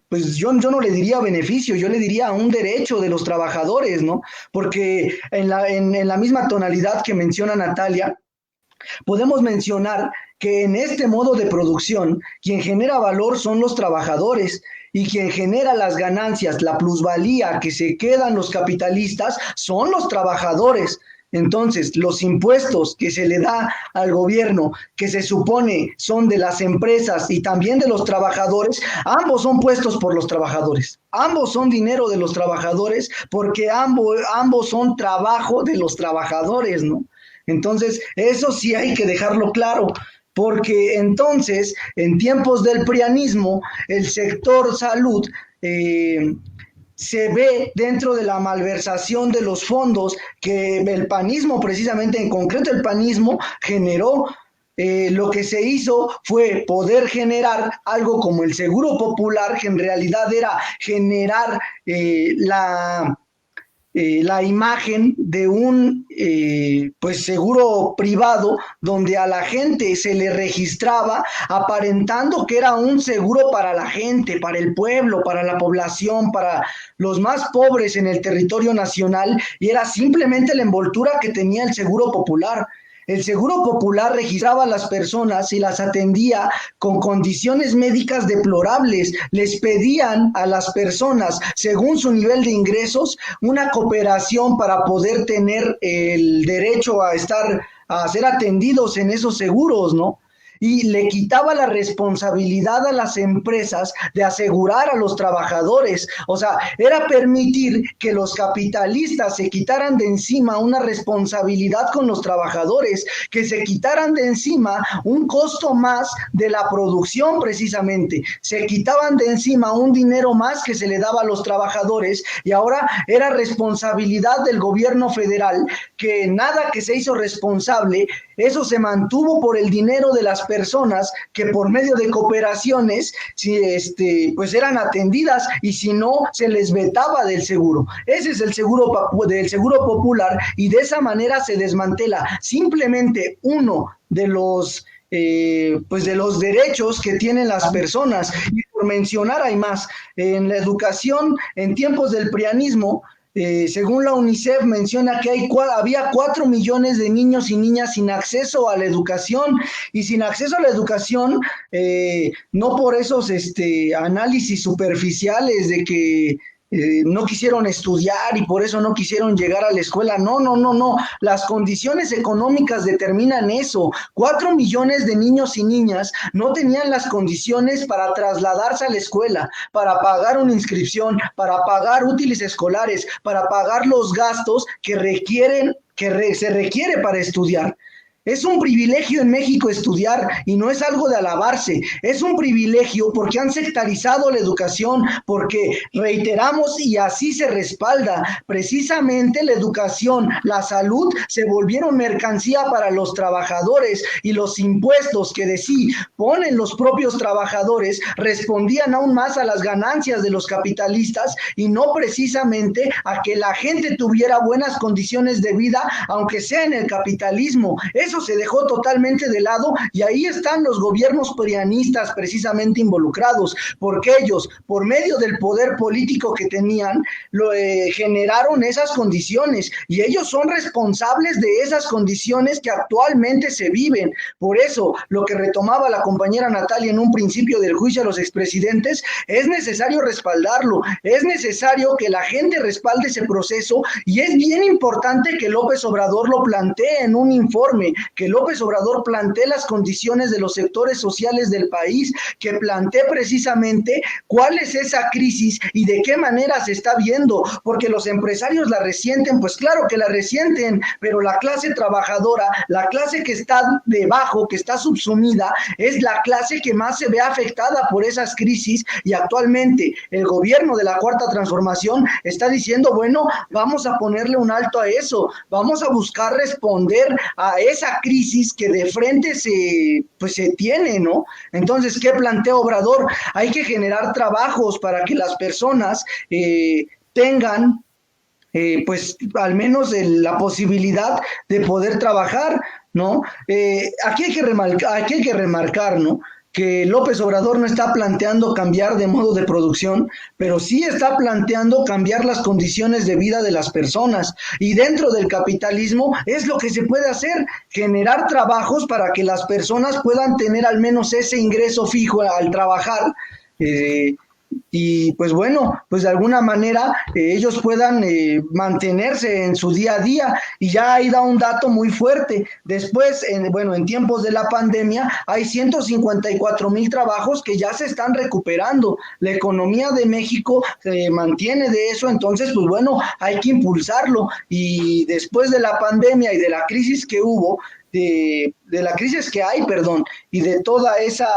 pues yo no le diría beneficio, yo le diría un derecho de los trabajadores, ¿no? Porque en la misma tonalidad que menciona Natalia, podemos mencionar que en este modo de producción, quien genera valor son los trabajadores y quien genera las ganancias, la plusvalía que se quedan los capitalistas son los trabajadores. Entonces, los impuestos que se le da al gobierno, que se supone son de las empresas y también de los trabajadores, ambos son puestos por los trabajadores. Ambos son dinero de los trabajadores porque ambos son trabajo de los trabajadores, ¿no? Entonces, eso sí hay que dejarlo claro, porque entonces, en tiempos del prianismo, el sector salud se ve dentro de la malversación de los fondos que el panismo, precisamente en concreto el panismo, generó. Lo que se hizo fue poder generar algo como el seguro popular, que en realidad era generar la imagen de un pues seguro privado donde a la gente se le registraba aparentando que era un seguro para la gente, para el pueblo, para la población, para los más pobres en el territorio nacional, y era simplemente la envoltura que tenía el seguro popular. El Seguro Popular registraba a las personas y las atendía con condiciones médicas deplorables. Les pedían a las personas, según su nivel de ingresos, una cooperación para poder tener el derecho a estar a ser atendidos en esos seguros, ¿no? Y le quitaba la responsabilidad a las empresas de asegurar a los trabajadores. O sea, era permitir que los capitalistas se quitaran de encima una responsabilidad con los trabajadores, que se quitaran de encima un costo más de la producción precisamente, se quitaban de encima un dinero más que se le daba a los trabajadores, y ahora era responsabilidad del gobierno federal, que nada que se hizo responsable, eso se mantuvo por el dinero de las personas que por medio de cooperaciones pues eran atendidas, y si no se les vetaba del seguro. Ese es el seguro del seguro popular, y de esa manera se desmantela simplemente uno de los pues de los derechos que tienen las personas. Y por mencionar hay más, en la educación en tiempos del prianismo, según la UNICEF menciona que había 4 millones de niños y niñas sin acceso a la educación, y sin acceso a la educación, no por esos análisis superficiales de que no quisieron estudiar y por eso no quisieron llegar a la escuela. No, las condiciones económicas determinan eso. 4 millones de niños y niñas no tenían las condiciones para trasladarse a la escuela, para pagar una inscripción, para pagar útiles escolares, para pagar los gastos que se requiere para estudiar. Es un privilegio en México estudiar, y no es algo de alabarse. Es un privilegio porque han sectarizado la educación, porque reiteramos y así se respalda. Precisamente la educación, la salud se volvieron mercancía para los trabajadores, y los impuestos que de sí ponen los propios trabajadores respondían aún más a las ganancias de los capitalistas, y no precisamente a que la gente tuviera buenas condiciones de vida, aunque sea en el capitalismo. Eso se dejó totalmente de lado, y ahí están los gobiernos prianistas precisamente involucrados, porque ellos, por medio del poder político que tenían, generaron esas condiciones, y ellos son responsables de esas condiciones que actualmente se viven. Por eso, lo que retomaba la compañera Natalia en un principio del juicio a los expresidentes, es necesario respaldarlo, es necesario que la gente respalde ese proceso, y es bien importante que López Obrador lo plantee en un informe, que López Obrador plantee las condiciones de los sectores sociales del país, que plantee precisamente cuál es esa crisis y de qué manera se está viendo, porque los empresarios la resienten, pues claro que la resienten, pero la clase trabajadora, la clase que está debajo, que está subsumida, es la clase que más se ve afectada por esas crisis, y actualmente el gobierno de la Cuarta Transformación está diciendo, bueno, vamos a ponerle un alto a eso, vamos a buscar responder a esa crisis que de frente se tiene, ¿no? Entonces, ¿qué plantea Obrador? Hay que generar trabajos para que las personas tengan pues al menos la posibilidad de poder trabajar, ¿no? Aquí hay que remarcar, ¿no?, que López Obrador no está planteando cambiar de modo de producción, pero sí está planteando cambiar las condiciones de vida de las personas, y dentro del capitalismo es lo que se puede hacer, generar trabajos para que las personas puedan tener al menos ese ingreso fijo al trabajar, y pues bueno, pues de alguna manera ellos puedan mantenerse en su día a día. Y ya ahí da un dato muy fuerte. Después, en tiempos de la pandemia, hay 154,000 trabajos que ya se están recuperando. La economía de México se mantiene de eso, entonces pues bueno, hay que impulsarlo. Y después de la pandemia y de la crisis que hubo, de la crisis que hay, y de toda esa...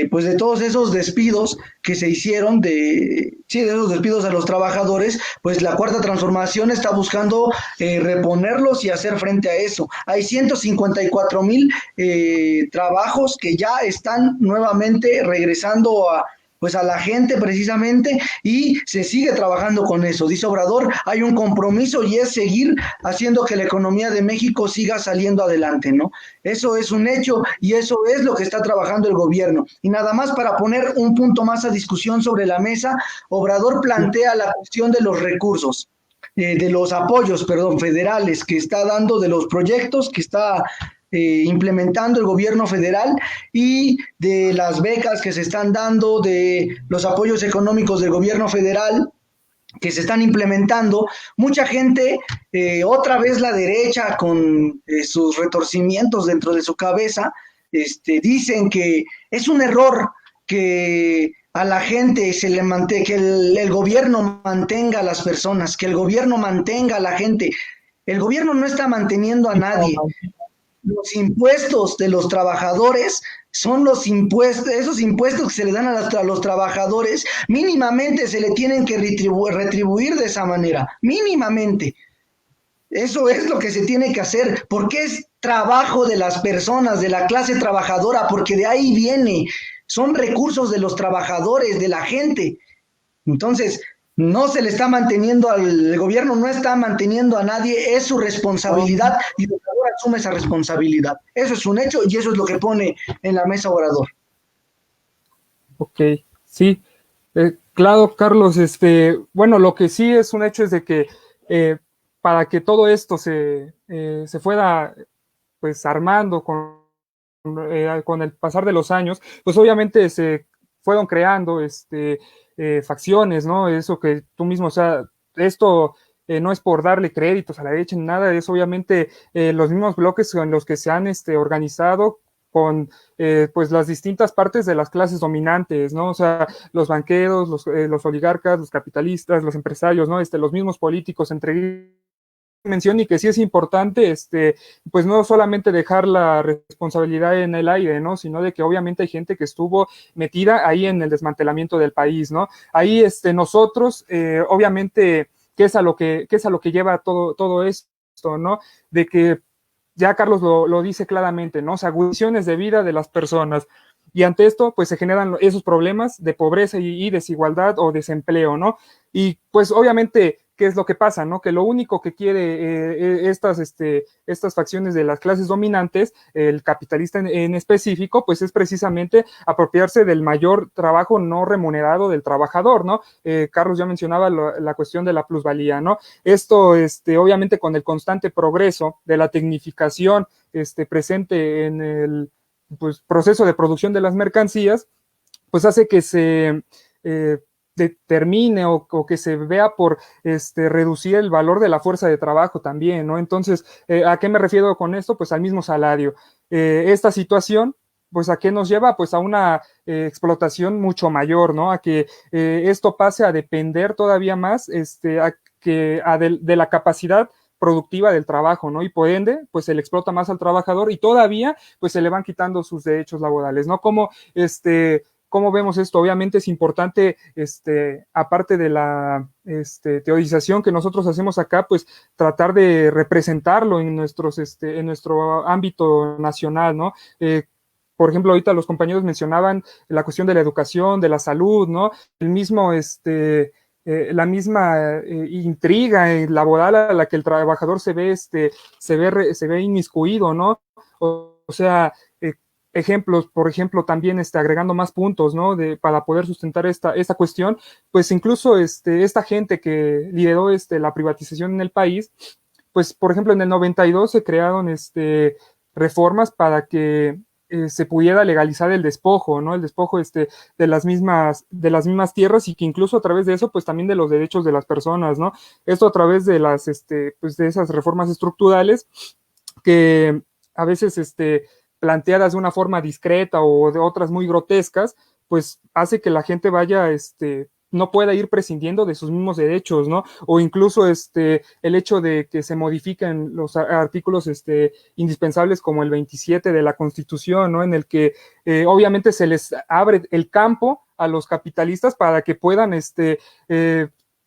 pues de todos esos despidos que se hicieron, de esos despidos a los trabajadores, pues la Cuarta Transformación está buscando reponerlos y hacer frente a eso. Hay 154,000 trabajos que ya están nuevamente regresando a la gente precisamente, y se sigue trabajando con eso. Dice Obrador, hay un compromiso, y es seguir haciendo que la economía de México siga saliendo adelante, ¿no? Eso es un hecho, y eso es lo que está trabajando el gobierno. Y nada más para poner un punto más a discusión sobre la mesa, Obrador plantea la cuestión de los recursos, de los apoyos, federales que está dando, de los proyectos que está implementando el gobierno federal, y de las becas que se están dando, de los apoyos económicos del gobierno federal, que se están implementando, mucha gente, otra vez la derecha con sus retorcimientos dentro de su cabeza, dicen que es un error que a la gente se le mantenga, que el gobierno mantenga a las personas, que el gobierno mantenga a la gente. El gobierno no está manteniendo a nadie. Los impuestos de los trabajadores son los impuestos, esos impuestos que se le dan a los trabajadores, mínimamente se le tienen que retribuir de esa manera, mínimamente. Eso es lo que se tiene que hacer, porque es trabajo de las personas, de la clase trabajadora, porque de ahí viene, son recursos de los trabajadores, de la gente. Entonces, no se le está manteniendo, el gobierno no está manteniendo a nadie, es su responsabilidad y el Obrador asume esa responsabilidad. Eso es un hecho y eso es lo que pone en la mesa Obrador.
Ok, sí. Claro, Carlos, bueno, lo que sí es un hecho es de que para que todo esto se fuera pues armando con el pasar de los años, pues obviamente se fueron creando facciones, ¿no? Eso que tú mismo, o sea, esto no es por darle créditos a la derecha ni nada, es obviamente los mismos bloques en los que se han organizado con pues las distintas partes de las clases dominantes, ¿no? O sea, los banqueros, los oligarcas, los capitalistas, los empresarios, ¿no? Los mismos políticos entre mención y que sí es importante, pues no solamente dejar la responsabilidad en el aire, ¿no? Sino de que obviamente hay gente que estuvo metida ahí en el desmantelamiento del país, ¿no? Ahí, nosotros, obviamente, ¿qué es a lo que lleva todo esto, ¿no? De que ya Carlos lo dice claramente, ¿no? O sea, condiciones de vida de las personas. Y ante esto, pues se generan esos problemas de pobreza y desigualdad o desempleo, ¿no? Y pues obviamente, ¿qué es lo que pasa, no? Que lo único que quiere estas facciones de las clases dominantes, el capitalista en específico, pues es precisamente apropiarse del mayor trabajo no remunerado del trabajador, ¿no? Carlos ya mencionaba la cuestión de la plusvalía, ¿no? Esto, obviamente con el constante progreso de la tecnificación presente en el pues, proceso de producción de las mercancías, pues hace que se determine o que se vea por reducir el valor de la fuerza de trabajo también, ¿no? Entonces, ¿a qué me refiero con esto? Pues al mismo salario. Esta situación, pues ¿a qué nos lleva? Pues a una explotación mucho mayor, ¿no? A que esto pase a depender todavía más de la capacidad productiva del trabajo, ¿no? Y por ende, pues se le explota más al trabajador y todavía, pues se le van quitando sus derechos laborales, ¿no? Como ¿cómo vemos esto? Obviamente es importante, aparte de la teorización que nosotros hacemos acá, pues tratar de representarlo en en nuestro ámbito nacional, ¿no? Por ejemplo, ahorita los compañeros mencionaban la cuestión de la educación, de la salud, ¿no? El mismo, la misma intriga laboral a la que el trabajador se ve inmiscuido, ¿no? O sea, ejemplos, por ejemplo, también agregando más puntos, ¿no? Para poder sustentar esta cuestión, pues incluso esta gente que lideró la privatización en el país, pues por ejemplo en el 92 se crearon reformas para que se pudiera legalizar el despojo, ¿no? El despojo de las mismas tierras y que incluso a través de eso, pues también de los derechos de las personas, ¿no? Esto a través de las, pues de esas reformas estructurales que a veces, planteadas de una forma discreta o de otras muy grotescas, pues hace que la gente vaya, no pueda ir prescindiendo de sus mismos derechos, ¿no? O incluso el hecho de que se modifiquen los artículos indispensables como el 27 de la Constitución, ¿no? En el que obviamente se les abre el campo a los capitalistas para que puedan,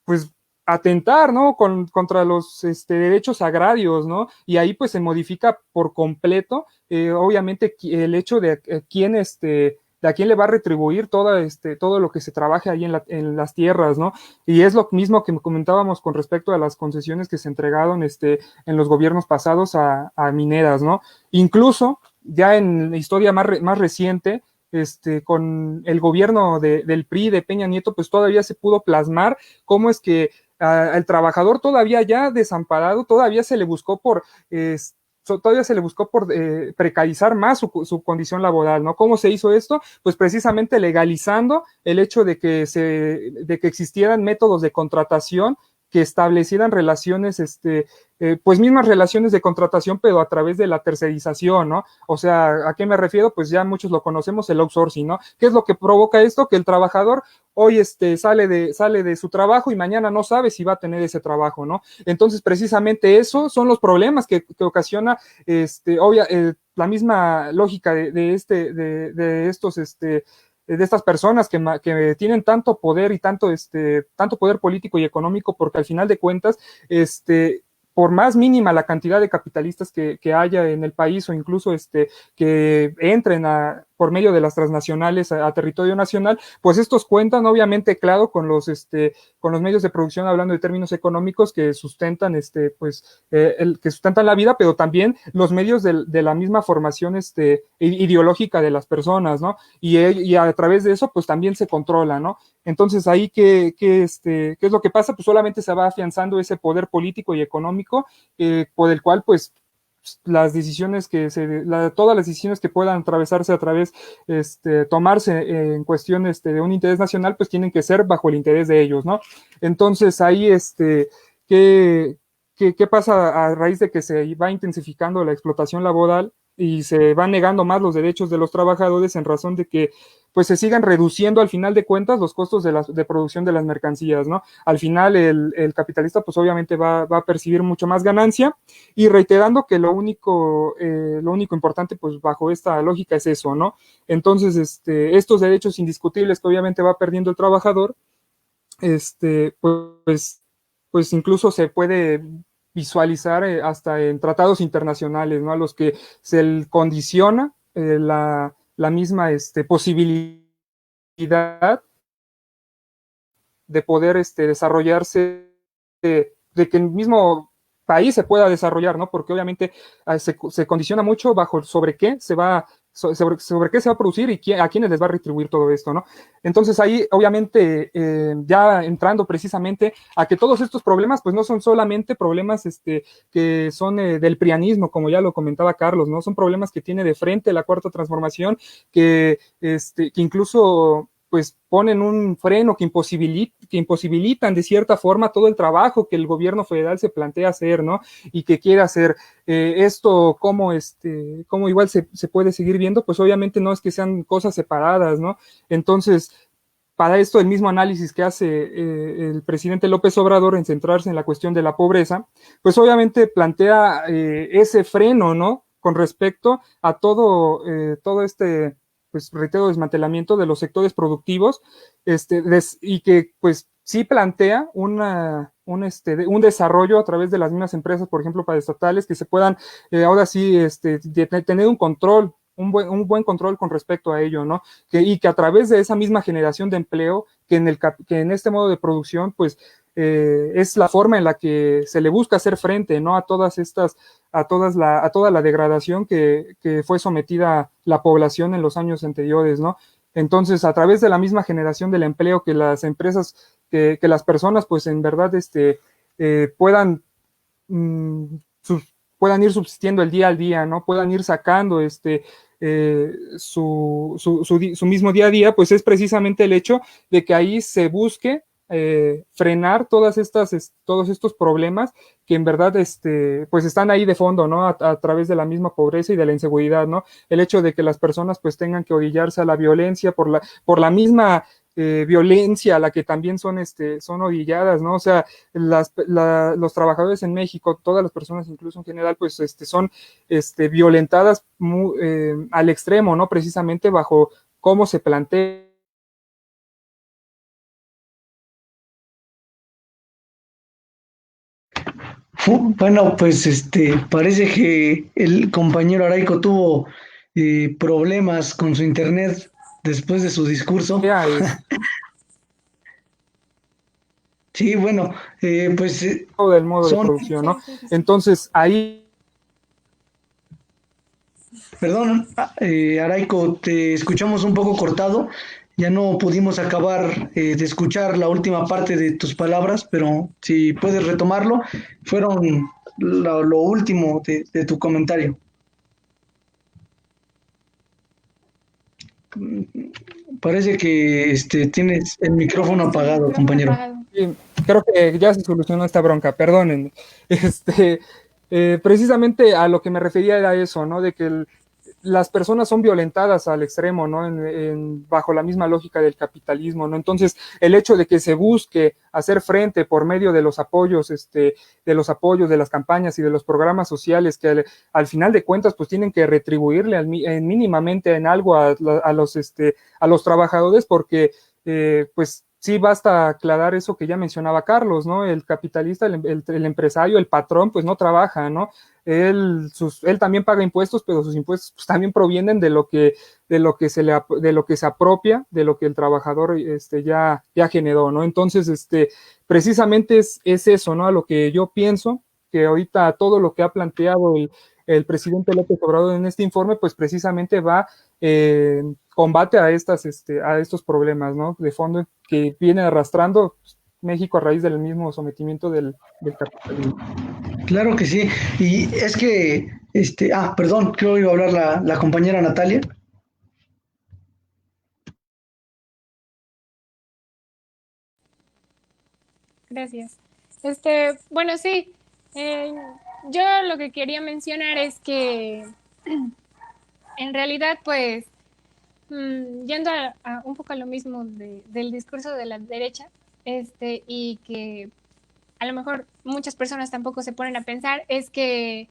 pues atentar, ¿no? Contra los derechos agrarios, ¿no? Y ahí pues se modifica por completo, obviamente, el hecho de de a quién le va a retribuir todo lo que se trabaje ahí en las tierras, ¿no? Y es lo mismo que comentábamos con respecto a las concesiones que se entregaron en los gobiernos pasados a mineras, ¿no? Incluso ya en la historia más reciente, con el gobierno del PRI, de Peña Nieto, pues todavía se pudo plasmar cómo es que al trabajador todavía ya desamparado, todavía se le buscó por todavía se le buscó por precarizar más su condición laboral, ¿no? ¿Cómo se hizo esto? Pues precisamente legalizando el hecho de que existieran métodos de contratación que establecieran relaciones, pues mismas relaciones de contratación, pero a través de la tercerización, ¿no? O sea, ¿a qué me refiero? Pues ya muchos lo conocemos, el outsourcing, ¿no? ¿Qué es lo que provoca esto? Que el trabajador hoy sale de su trabajo y mañana no sabe si va a tener ese trabajo, ¿no? Entonces, precisamente eso son los problemas que ocasiona, la misma lógica de estos, de estas personas que tienen tanto poder y tanto poder político y económico, porque al final de cuentas, por más mínima la cantidad de capitalistas que haya en el país, o incluso que entren por medio de las transnacionales a territorio nacional, pues estos cuentan obviamente, claro, con los medios de producción, hablando de términos económicos, que sustentan que sustentan la vida, pero también los medios de la misma formación ideológica de las personas, ¿no? Y a través de eso pues también se controla, ¿no? Entonces ahí ¿qué es lo que pasa? Pues solamente se va afianzando ese poder político y económico, por el cual pues las decisiones todas las decisiones que puedan atravesarse a través, tomarse en cuestiones de un interés nacional, pues tienen que ser bajo el interés de ellos, ¿no? Entonces ahí, ¿qué pasa a raíz de que se va intensificando la explotación laboral y se van negando más los derechos de los trabajadores en razón de que pues se sigan reduciendo al final de cuentas los costos de producción de las mercancías, ¿no? Al final el capitalista pues obviamente va a percibir mucho más ganancia, y reiterando que lo único importante pues bajo esta lógica es eso, ¿no? Entonces estos derechos indiscutibles que obviamente va perdiendo el trabajador, pues incluso se puede visualizar hasta en tratados internacionales, ¿no? A los que se condiciona la misma posibilidad de poder desarrollarse, de que el mismo país se pueda desarrollar, ¿no? Porque obviamente se condiciona mucho bajo sobre qué se va sobre qué se va a producir y a quiénes les va a retribuir todo esto, ¿no? Entonces ahí, obviamente, ya entrando precisamente a que todos estos problemas, pues no son solamente problemas que son del prianismo, como ya lo comentaba Carlos, ¿no? Son problemas que tiene de frente la Cuarta Transformación, que incluso pues ponen un freno que imposibilitan de cierta forma todo el trabajo que el gobierno federal se plantea hacer, ¿no? Y que quiere hacer. Esto, cómo igual se puede seguir viendo, pues obviamente no es que sean cosas separadas, ¿no? Entonces, para esto, el mismo análisis que hace el presidente López Obrador en centrarse en la cuestión de la pobreza, pues obviamente plantea ese freno, ¿no? Con respecto a todo pues reitero, desmantelamiento de los sectores productivos, y que pues sí plantea un desarrollo a través de las mismas empresas, por ejemplo, paraestatales, que se puedan ahora sí tener un control, un buen control con respecto a ello, ¿no? Y que a través de esa misma generación de empleo, que en este modo de producción, pues es la forma en la que se le busca hacer frente, ¿no? A toda la degradación que fue sometida la población en los años anteriores, ¿no? Entonces, a través de la misma generación del empleo, que las empresas, que las personas, pues en verdad, puedan, puedan ir subsistiendo el día al día, ¿no? Puedan ir sacando su mismo día a día, pues es precisamente el hecho de que ahí se busque frenar todos estos problemas que en verdad pues están ahí de fondo, ¿no? A través de la misma pobreza y de la inseguridad, ¿no? El hecho de que las personas pues tengan que orillarse a la violencia por la misma violencia a la que también son orilladas, ¿no? O sea, los trabajadores en México, todas las personas incluso en general, pues son violentadas al extremo, ¿no? Precisamente bajo cómo se plantea.
Bueno, pues parece que el compañero Araico tuvo problemas con su internet después de su discurso. Sí, bueno, pues
Del modo de
son,
producción, ¿no?
Sí, sí, sí.
Entonces, ahí
perdón, Araico, te escuchamos un poco cortado. Ya no pudimos acabar de escuchar la última parte de tus palabras, pero si puedes retomarlo, fueron lo último de tu comentario. Parece que tienes el micrófono apagado, compañero.
Sí, creo que ya se solucionó esta bronca, perdónenme. Este, precisamente a lo que me refería era eso, ¿no? De que las personas son violentadas al extremo, ¿no? Bajo la misma lógica del capitalismo, ¿no? Entonces, el hecho de que se busque hacer frente por medio de los apoyos, de las campañas y de los programas sociales que al final de cuentas, pues tienen que retribuirle mínimamente en algo a los trabajadores, porque, pues, sí, basta aclarar eso que ya mencionaba Carlos, ¿no? El capitalista, el empresario, el patrón, pues no trabaja, ¿no? Él también paga impuestos, pero sus impuestos pues, también provienen de lo que se apropia, de lo que el trabajador ya generó, ¿no? Entonces, precisamente es eso, ¿no? A lo que yo pienso, que ahorita todo lo que ha planteado el presidente López Obrador en este informe, pues precisamente va combate a estos problemas, ¿no? De fondo que viene arrastrando México a raíz del mismo sometimiento del capitalismo.
Claro que sí. Y es que, perdón, creo que iba a hablar la compañera Natalia.
Gracias. Bueno, sí, yo lo que quería mencionar es que en realidad, pues, yendo a un poco a lo mismo del discurso de la derecha, y que a lo mejor muchas personas tampoco se ponen a pensar, es que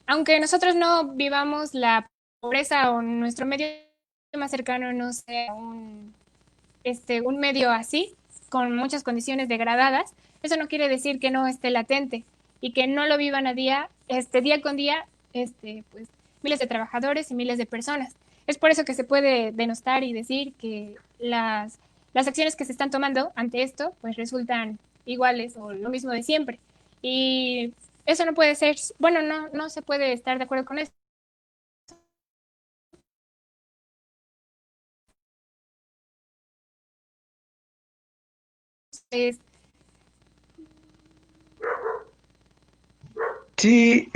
aunque nosotros no vivamos la pobreza o nuestro medio más cercano no sea un medio así, con muchas condiciones degradadas, eso no quiere decir que no esté latente y que no lo vivan día con día, pues miles de trabajadores y miles de personas. Es por eso que se puede denostar y decir que las acciones que se están tomando ante esto, pues resultan iguales o lo mismo de siempre. Y eso no puede ser, bueno, no se puede estar de acuerdo con eso. Es,
Sí,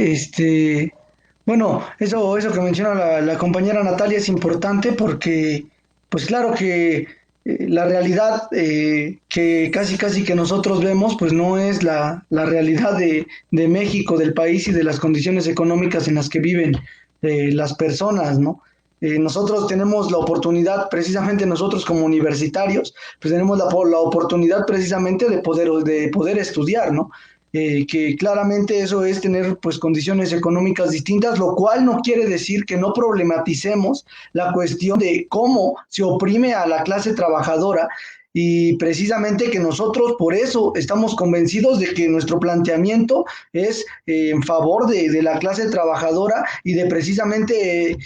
bueno, eso que menciona la compañera Natalia es importante porque, pues claro que la realidad que casi que nosotros vemos, pues no es la realidad de México, del país y de las condiciones económicas en las que viven las personas, ¿no? Nosotros tenemos la oportunidad, precisamente nosotros como universitarios, pues tenemos la oportunidad precisamente de poder estudiar, ¿no? Que claramente eso es tener pues condiciones económicas distintas, lo cual no quiere decir que no problematicemos la cuestión de cómo se oprime a la clase trabajadora y precisamente que nosotros por eso estamos convencidos de que nuestro planteamiento es en favor de la clase trabajadora y de precisamente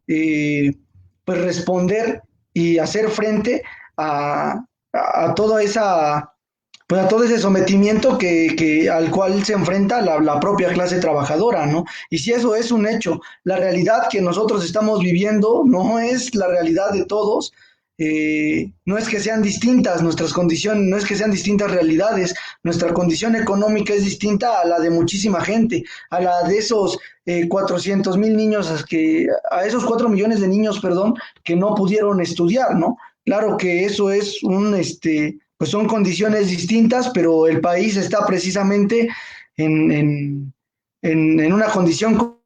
pues responder y hacer frente a toda esa pues a todo ese sometimiento al cual se enfrenta la propia clase trabajadora, ¿no? Y si eso es un hecho, la realidad que nosotros estamos viviendo no es la realidad de todos, no es que sean distintas nuestras condiciones, no es que sean distintas realidades, nuestra condición económica es distinta a la de muchísima gente, a la de esos 400,000 niños, a esos 4 millones de niños, perdón, que no pudieron estudiar, ¿no? Claro que eso es pues son condiciones distintas, pero el país está precisamente en, en, en una condición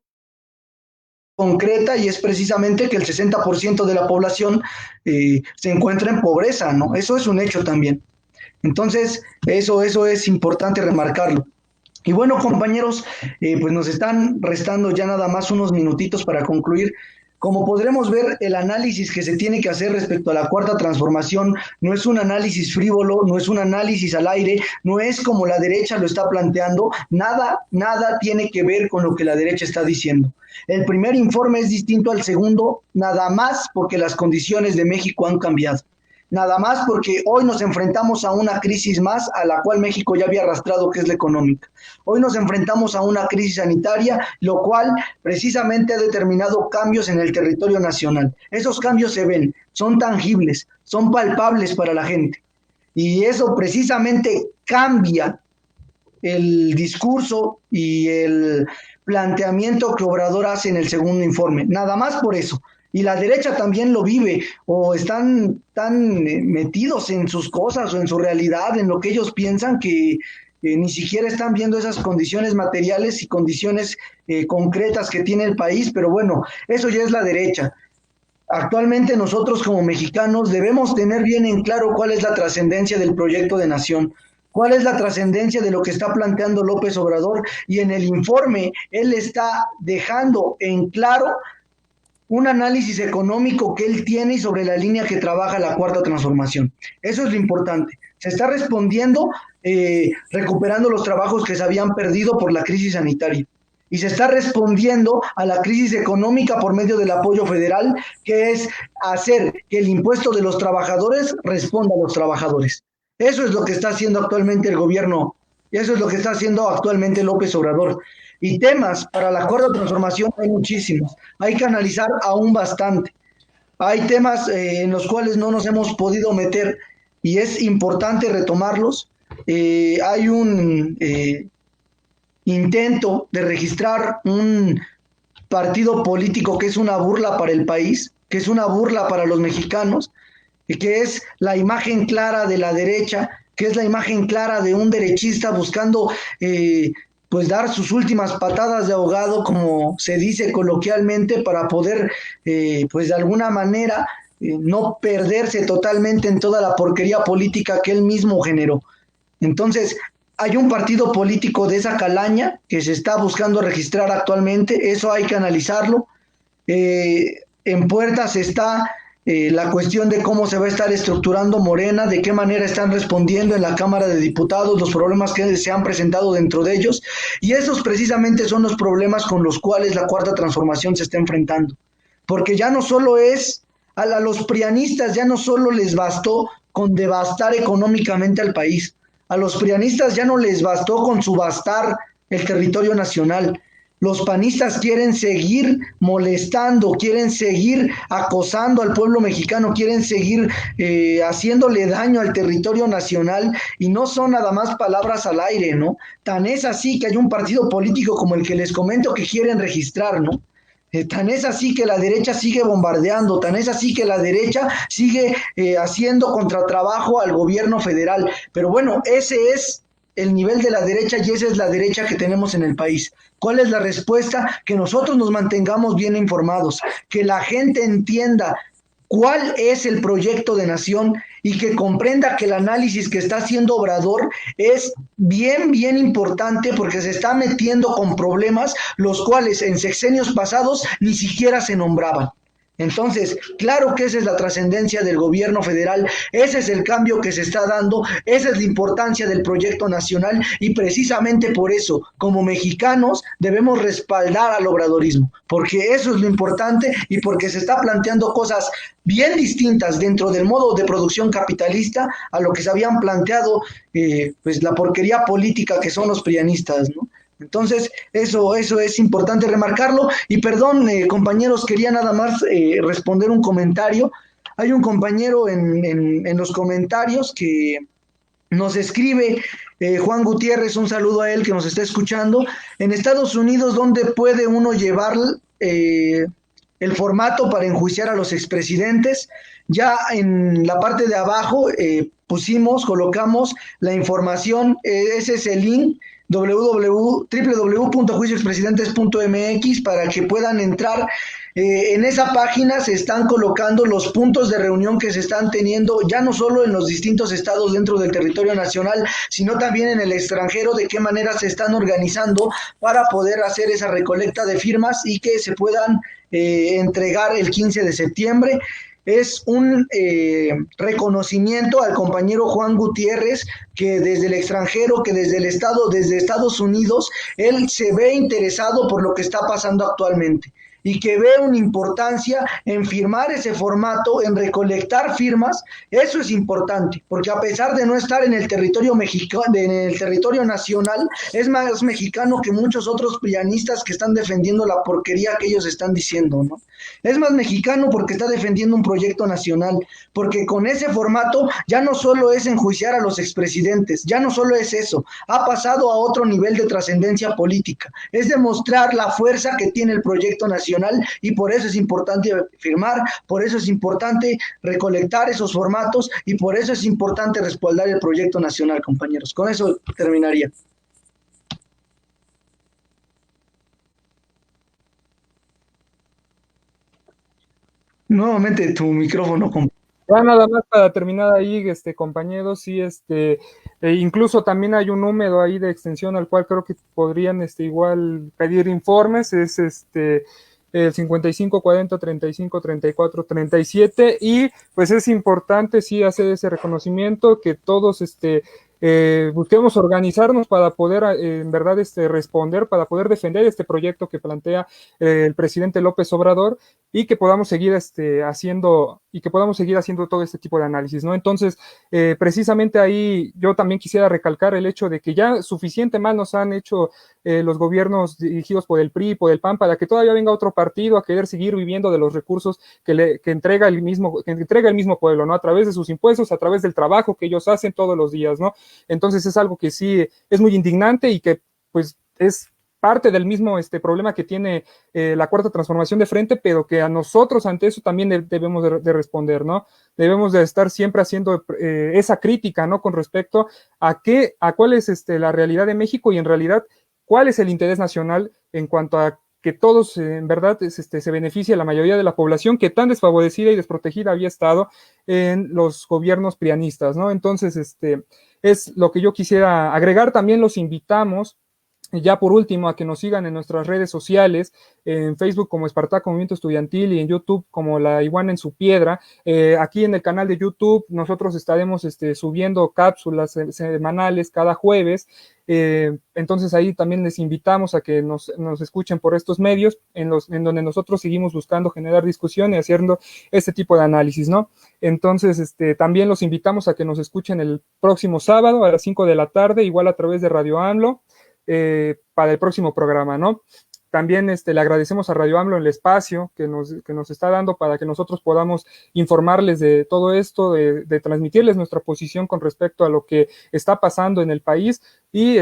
concreta y es precisamente que el 60% de la población se encuentra en pobreza, ¿no? Eso es un hecho también. Entonces, eso es importante remarcarlo. Y bueno, compañeros, pues nos están restando ya nada más unos minutitos para concluir. Como podremos ver, el análisis que se tiene que hacer respecto a la cuarta transformación no es un análisis frívolo, no es un análisis al aire, no es como la derecha lo está planteando, nada tiene que ver con lo que la derecha está diciendo. El primer informe es distinto al segundo, nada más porque las condiciones de México han cambiado. Nada más porque hoy nos enfrentamos a una crisis más a la cual México ya había arrastrado, que es la económica. Hoy nos enfrentamos a una crisis sanitaria, lo cual precisamente ha determinado cambios en el territorio nacional. Esos cambios se ven, son tangibles, son palpables para la gente. Y eso precisamente cambia el discurso y el planteamiento que Obrador hace en el segundo informe, nada más por eso. Y la derecha también lo vive, o están tan metidos en sus cosas o en su realidad, en lo que ellos piensan, que ni siquiera están viendo esas condiciones materiales y condiciones concretas que tiene el país, pero bueno, eso ya es la derecha. Actualmente nosotros como mexicanos debemos tener bien en claro cuál es la trascendencia del proyecto de nación, cuál es la trascendencia de lo que está planteando López Obrador, y en el informe él está dejando en claro un análisis económico que él tiene y sobre la línea que trabaja la Cuarta Transformación. Eso es lo importante. Se está respondiendo, recuperando los trabajos que se habían perdido por la crisis sanitaria. Y se está respondiendo a la crisis económica por medio del apoyo federal, que es hacer que el impuesto de los trabajadores responda a los trabajadores. Eso es lo que está haciendo actualmente el gobierno, y eso es lo que está haciendo actualmente López Obrador. Y temas para la Cuarta Transformación hay muchísimos, hay que analizar aún bastante. Hay temas en los cuales no nos hemos podido meter y es importante retomarlos. Hay un intento de registrar un partido político que es una burla para el país, que es una burla para los mexicanos, que es la imagen clara de la derecha, que es la imagen clara de un derechista buscando pues dar sus últimas patadas de ahogado, como se dice coloquialmente, para poder pues de alguna manera no perderse totalmente en toda la porquería política que él mismo generó. Entonces, hay un partido político de esa calaña que se está buscando registrar actualmente, eso hay que analizarlo. En puertas está la cuestión de cómo se va a estar estructurando Morena, de qué manera están respondiendo en la Cámara de Diputados los problemas que se han presentado dentro de ellos, y esos precisamente son los problemas con los cuales la Cuarta Transformación se está enfrentando, porque ya no solo es, a los prianistas ya no solo les bastó con devastar económicamente al país, a los prianistas ya no les bastó con subastar el territorio nacional. Los panistas quieren seguir molestando, quieren seguir acosando al pueblo mexicano, quieren seguir haciéndole daño al territorio nacional, y no son nada más palabras al aire, ¿no? Tan es así que hay un partido político como el que les comento que quieren registrar, ¿no? Tan es así que la derecha sigue bombardeando, tan es así que la derecha sigue haciendo contratrabajo al gobierno federal. Pero bueno, ese es el nivel de la derecha y esa es la derecha que tenemos en el país. ¿Cuál es la respuesta? Que nosotros nos mantengamos bien informados, que la gente entienda cuál es el proyecto de nación y que comprenda que el análisis que está haciendo Obrador es bien, bien importante, porque se está metiendo con problemas los cuales en sexenios pasados ni siquiera se nombraban. Entonces, claro que esa es la trascendencia del gobierno federal, ese es el cambio que se está dando, esa es la importancia del proyecto nacional, y precisamente por eso, como mexicanos, debemos respaldar al obradorismo, porque eso es lo importante y porque se está planteando cosas bien distintas dentro del modo de producción capitalista a lo que se habían planteado pues la porquería política que son los prianistas, ¿no? Entonces, eso es importante remarcarlo. Y perdón, compañeros, quería nada más responder un comentario. Hay un compañero en los comentarios que nos escribe, Juan Gutiérrez, un saludo a él que nos está escuchando. En Estados Unidos, ¿dónde puede uno llevar el formato para enjuiciar a los expresidentes? Ya en la parte de abajo colocamos la información, ese es el link, www.juiciospresidentes.mx, para que puedan entrar. En esa página se están colocando los puntos de reunión que se están teniendo, ya no solo en los distintos estados dentro del territorio nacional, sino también en el extranjero, de qué manera se están organizando para poder hacer esa recolecta de firmas y que se puedan entregar el 15 de septiembre. Es un reconocimiento al compañero Juan Gutiérrez, que desde el extranjero, que desde Estados Unidos, él se ve interesado por lo que está pasando actualmente. y que ve una importancia en firmar ese formato, en recolectar firmas. Eso es importante, porque a pesar de no estar en el territorio mexicano, en el territorio nacional, es más mexicano que muchos otros prianistas que están defendiendo la porquería que ellos están diciendo, ¿no? Es más mexicano porque está defendiendo un proyecto nacional, porque con ese formato ya no solo es enjuiciar a los expresidentes, ya no solo es eso, ha pasado a otro nivel de trascendencia política, es demostrar la fuerza que tiene el proyecto nacional, y por eso es importante firmar, por eso es importante recolectar esos formatos, y por eso es importante respaldar el proyecto nacional, compañeros. Con eso terminaría. Nuevamente tu micrófono, compañero.
Ya nada más para terminar ahí, compañeros, sí, incluso también hay un número ahí de extensión al cual creo que podrían, igual pedir informes, es el 55 40 35 34 37, y pues es importante sí hacer ese reconocimiento, que todos busquemos organizarnos para poder en verdad responder, para poder defender este proyecto que plantea el presidente López Obrador, y que podamos seguir haciendo todo este tipo de análisis, ¿no? Entonces, precisamente ahí yo también quisiera recalcar el hecho de que ya suficiente mal nos han hecho los gobiernos dirigidos por el PRI, por el PAN, para que todavía venga otro partido a querer seguir viviendo de los recursos que entrega el mismo pueblo, ¿no? A través de sus impuestos, a través del trabajo que ellos hacen todos los días, ¿no? Entonces es algo que sí es muy indignante, y que pues es parte del mismo problema que tiene la Cuarta Transformación de frente, pero que a nosotros ante eso también debemos de responder, ¿no? Debemos de estar siempre haciendo esa crítica, ¿no? Con respecto a cuál es la realidad de México, y en realidad cuál es el interés nacional en cuanto a que todos en verdad se beneficie la mayoría de la población que tan desfavorecida y desprotegida había estado en los gobiernos prianistas, ¿no? Entonces, es lo que yo quisiera agregar. También los invitamos, ya por último, a que nos sigan en nuestras redes sociales, en Facebook como Espartaco Movimiento Estudiantil, y en YouTube como La Iguana en su Piedra. Aquí en el canal de YouTube nosotros estaremos subiendo cápsulas semanales cada jueves. Entonces ahí también les invitamos a que nos escuchen por estos medios, en donde nosotros seguimos buscando generar discusión y haciendo este tipo de análisis, ¿no? Entonces, también los invitamos a que nos escuchen el próximo sábado a las 5 de la tarde, igual a través de Radio AMLO, para el próximo programa, ¿no? También le agradecemos a Radio AMLO el espacio que nos está dando para que nosotros podamos informarles de todo esto, de transmitirles nuestra posición con respecto a lo que está pasando en el país, y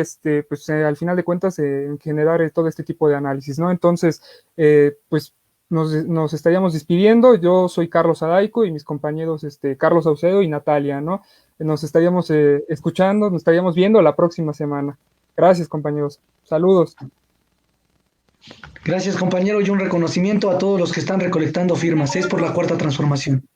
pues al final de cuentas generar todo este tipo de análisis, ¿no? Entonces, pues nos estaríamos despidiendo. Yo soy Carlos Adaico, y mis compañeros Carlos Saucedo y Natalia, ¿no? Nos estaríamos escuchando, nos estaríamos viendo la próxima semana. Gracias, compañeros. Saludos.
Gracias, compañero, y un reconocimiento a todos los que están recolectando firmas. Es por la Cuarta Transformación.